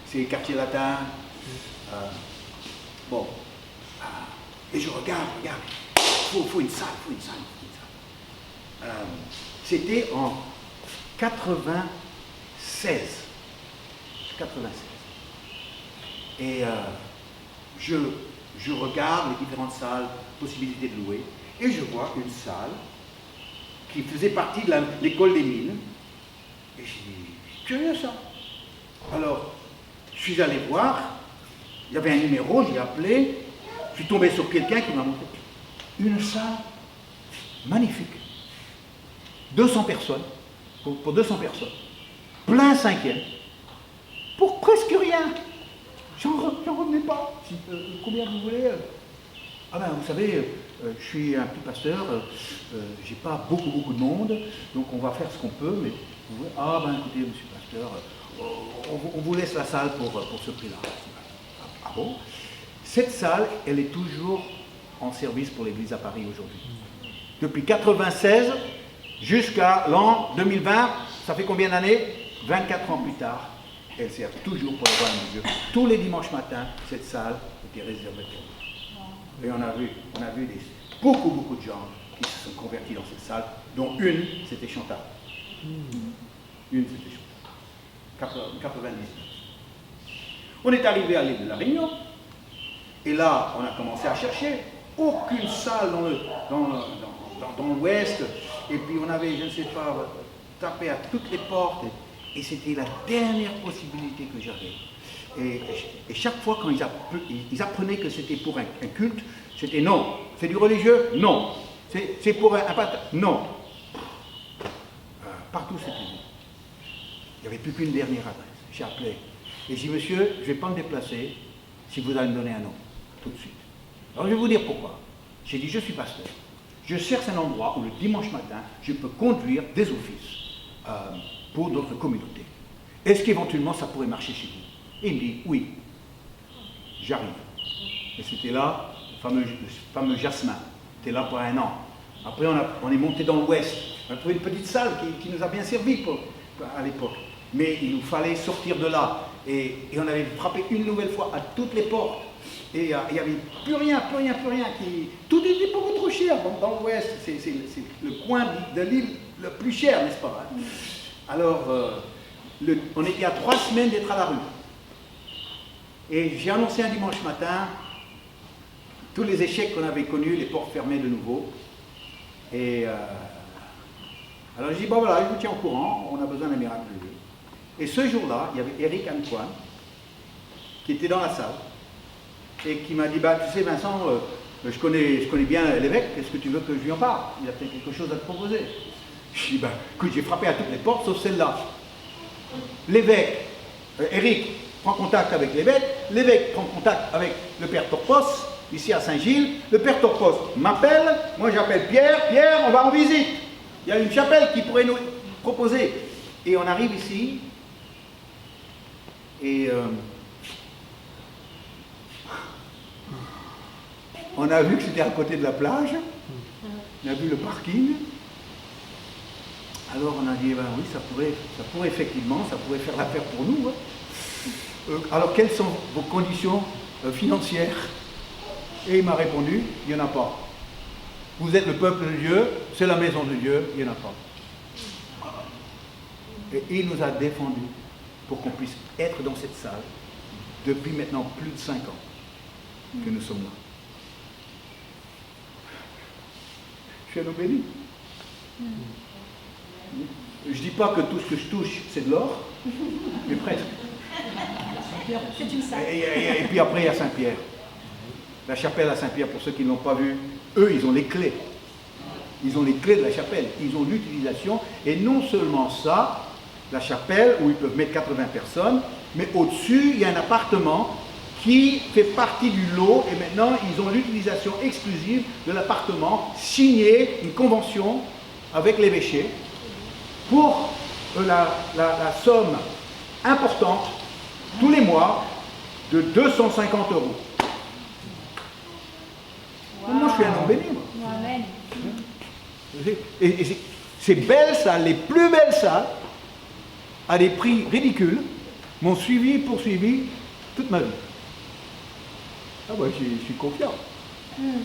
c'est les quartiers latins. Et je regarde, faut une salle. C'était en 96. Et je regarde les différentes salles, possibilités de louer, et je vois une salle qui faisait partie de l'école des mines. Et j'ai dit, curieux ça. Alors, je suis allé voir, il y avait un numéro, j'ai appelé, je suis tombé sur quelqu'un qui m'a montré une salle magnifique. 200 personnes, pour 200 personnes, plein 5e, pour presque rien. J'en revenais pas. Combien vous voulez? Ah ben, vous savez, je suis un petit pasteur, j'ai pas beaucoup de monde, donc on va faire ce qu'on peut, mais ah ben écoutez, monsieur le pasteur, on vous laisse la salle pour ce prix-là. Ah bon? Cette salle, elle est toujours en service pour l'église à Paris aujourd'hui. Depuis 96 jusqu'à l'an 2020, ça fait combien d'années? 24 ans plus tard, elle sert toujours pour le royaume de Dieu. Tous les dimanches matins, cette salle était réservée pour nous. Et on a vu beaucoup de gens qui se sont convertis dans cette salle, dont une, c'était Chantal. Une, c'était Chantal. 99. On est arrivé à l'île de la Réunion, et là, on a commencé à chercher. Aucune salle dans l'ouest, et puis on avait, je ne sais pas, tapé à toutes les portes, et c'était la dernière possibilité que j'avais. Et chaque fois quand ils apprenaient que c'était pour un culte, c'était non. C'est du religieux? Non. C'est pour un pasteur? Non. Partout c'était non. Il n'y avait plus qu'une dernière adresse. J'ai appelé. Et j'ai dit, monsieur, je ne vais pas me déplacer si vous allez me donner un nom, tout de suite. Alors je vais vous dire pourquoi. J'ai dit, je suis pasteur. Je cherche un endroit où le dimanche matin, je peux conduire des offices pour d'autres communautés. Est-ce qu'éventuellement ça pourrait marcher chez vous? Et il me dit, oui, j'arrive. Et c'était là, le fameux Jasmin. C'était là pour 1 an. Après, on est monté dans l'ouest. On a trouvé une petite salle qui nous a bien servi à l'époque. Mais il nous fallait sortir de là. Et on avait frappé une nouvelle fois à toutes les portes. Et il n'y avait plus rien. Tout était beaucoup trop cher dans l'ouest. C'est le coin de l'île le plus cher, n'est-ce pas? Alors, on était à 3 semaines d'être à la rue. Et j'ai annoncé un dimanche matin tous les échecs qu'on avait connus, les portes fermées de nouveau. Et alors j'ai dit, bon voilà, je vous tiens au courant, on a besoin d'un miracle de Dieu. Et ce jour-là, il y avait Eric Antoine qui était dans la salle et qui m'a dit, bah tu sais Vincent, je connais bien l'évêque, est-ce que tu veux que je lui en parle? Il a peut-être quelque chose à te proposer. Je dis, bah écoute, j'ai frappé à toutes les portes sauf celle-là. L'évêque, Eric, prend contact avec l'évêque prend contact avec le père Torpos, ici à Saint-Gilles. Le père Torpos m'appelle, moi j'appelle Pierre, on va en visite. Il y a une chapelle qui pourrait nous proposer. Et on arrive ici, et on a vu que c'était à côté de la plage, on a vu le parking. Alors on a dit, ben oui, ça pourrait effectivement, ça pourrait faire l'affaire pour nous. Hein. Alors quelles sont vos conditions financières? Et il m'a répondu, il n'y en a pas. Vous êtes le peuple de Dieu, c'est la maison de Dieu, il n'y en a pas. Et il nous a défendus pour qu'on puisse être dans cette salle depuis maintenant plus de 5 ans que nous sommes là. Je suis un homme béni. Je ne dis pas que tout ce que je touche, c'est de l'or, mais presque. C'est une salle. Et puis après, il y a Saint-Pierre. La chapelle à Saint-Pierre, pour ceux qui ne l'ont pas vu, eux, ils ont les clés. Ils ont les clés de la chapelle. Ils ont l'utilisation. Et non seulement ça, la chapelle, où ils peuvent mettre 80 personnes, mais au-dessus, il y a un appartement qui fait partie du lot. Et maintenant, ils ont l'utilisation exclusive de l'appartement, signé une convention avec l'évêché pour la somme importante, tous les mois, de 250 €. Wow. Moi, je suis un homme béni. Amen. Et ces belles salles, les plus belles salles, à des prix ridicules, m'ont poursuivi toute ma vie. Ah ouais, je suis confiant.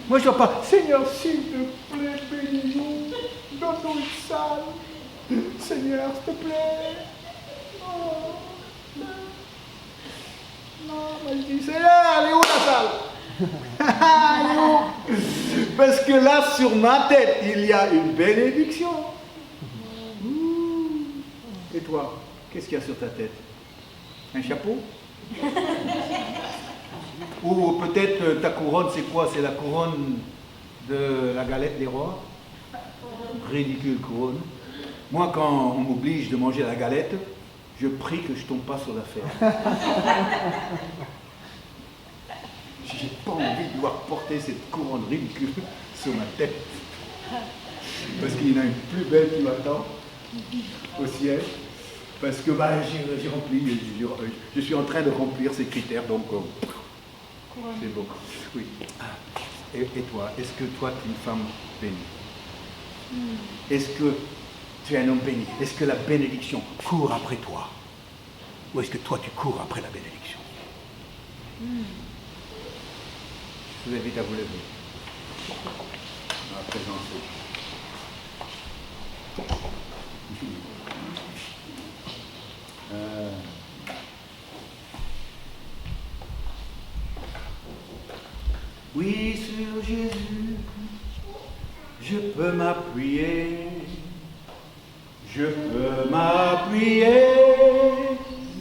Moi, je ne dois pas, Seigneur, s'il te plaît, bénis-nous, donne-nous une salle. Seigneur, s'il te plaît. Non, moi je dis, Seigneur, elle est où la salle? Parce que là, sur ma tête, il y a une bénédiction. Et toi, qu'est-ce qu'il y a sur ta tête? Un chapeau? Ou peut-être ta couronne, c'est quoi? C'est la couronne de la galette des rois? Ridicule couronne. Moi, quand on m'oblige de manger la galette, je prie que je ne tombe pas sur l'affaire. pas envie de devoir porter cette couronne ridicule sur ma tête. Parce qu'il y en a une plus belle qui m'attend au ciel. Parce que j'ai rempli, je suis en train de remplir ces critères, donc c'est bon. Oui. Et toi, est-ce que toi tu es une femme bénie? Est-ce que tu es un homme béni? Est-ce que la bénédiction court après toi? Ou est-ce que toi tu cours après la bénédiction? Je vous invite à vous lever. Dans la présence de Dieu. Oui, sur Jésus, je peux m'appuyer. Je peux m'appuyer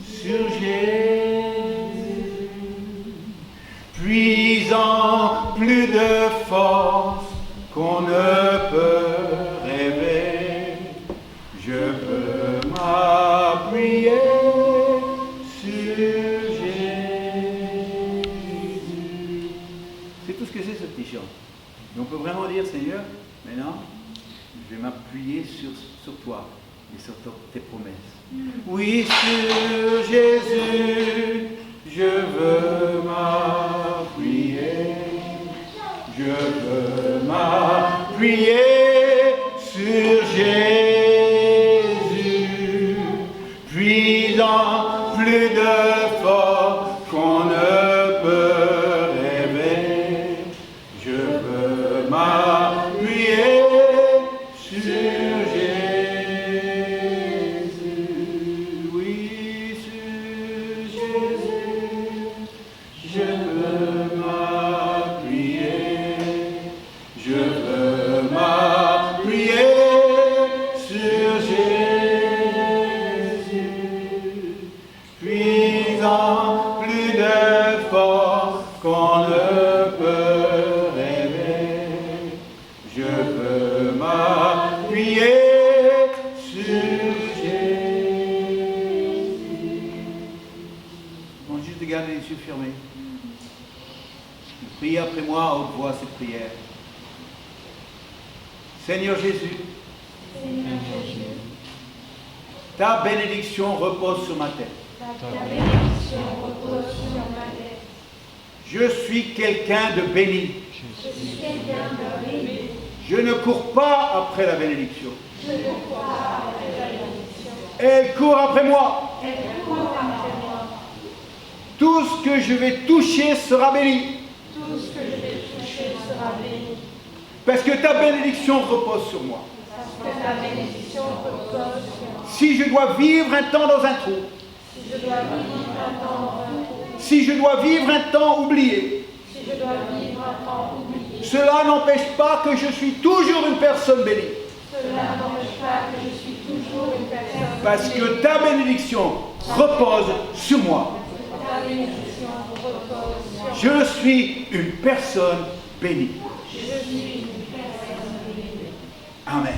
sur Jésus, puisant plus de force qu'on ne peut rêver. Je peux m'appuyer sur Jésus. C'est tout ce que c'est ce petit chant. Et on peut vraiment dire, Seigneur, maintenant, je vais m'appuyer sur toi et sur tes promesses. Oui, sur Jésus, je veux m'appuyer. Je veux m'appuyer sur Jésus, puisant plus de force qu'on ne peut rêver. Je veux m'appuyer sur Jésus, oui, sur Jésus, je veux m'appuyer, je veux m'appuyer sur Jésus, puisant plus de force qu'on ne peut rêver. Je veux m'appuyer sur Jésus. Bon, juste de garder les yeux fermés. Priez après moi à haute voix cette prière. Seigneur Jésus, ta bénédiction repose sur ma tête. Je suis quelqu'un de béni. Je ne cours pas après la bénédiction. Elle court après moi. Tout ce que je vais toucher sera béni. Parce que ta bénédiction repose sur moi. Si je dois vivre un temps dans un trou, si je dois vivre un temps oublié, cela n'empêche pas que je suis toujours une personne bénie. Parce que ta bénédiction repose sur moi. Je suis une personne bénie. Amen.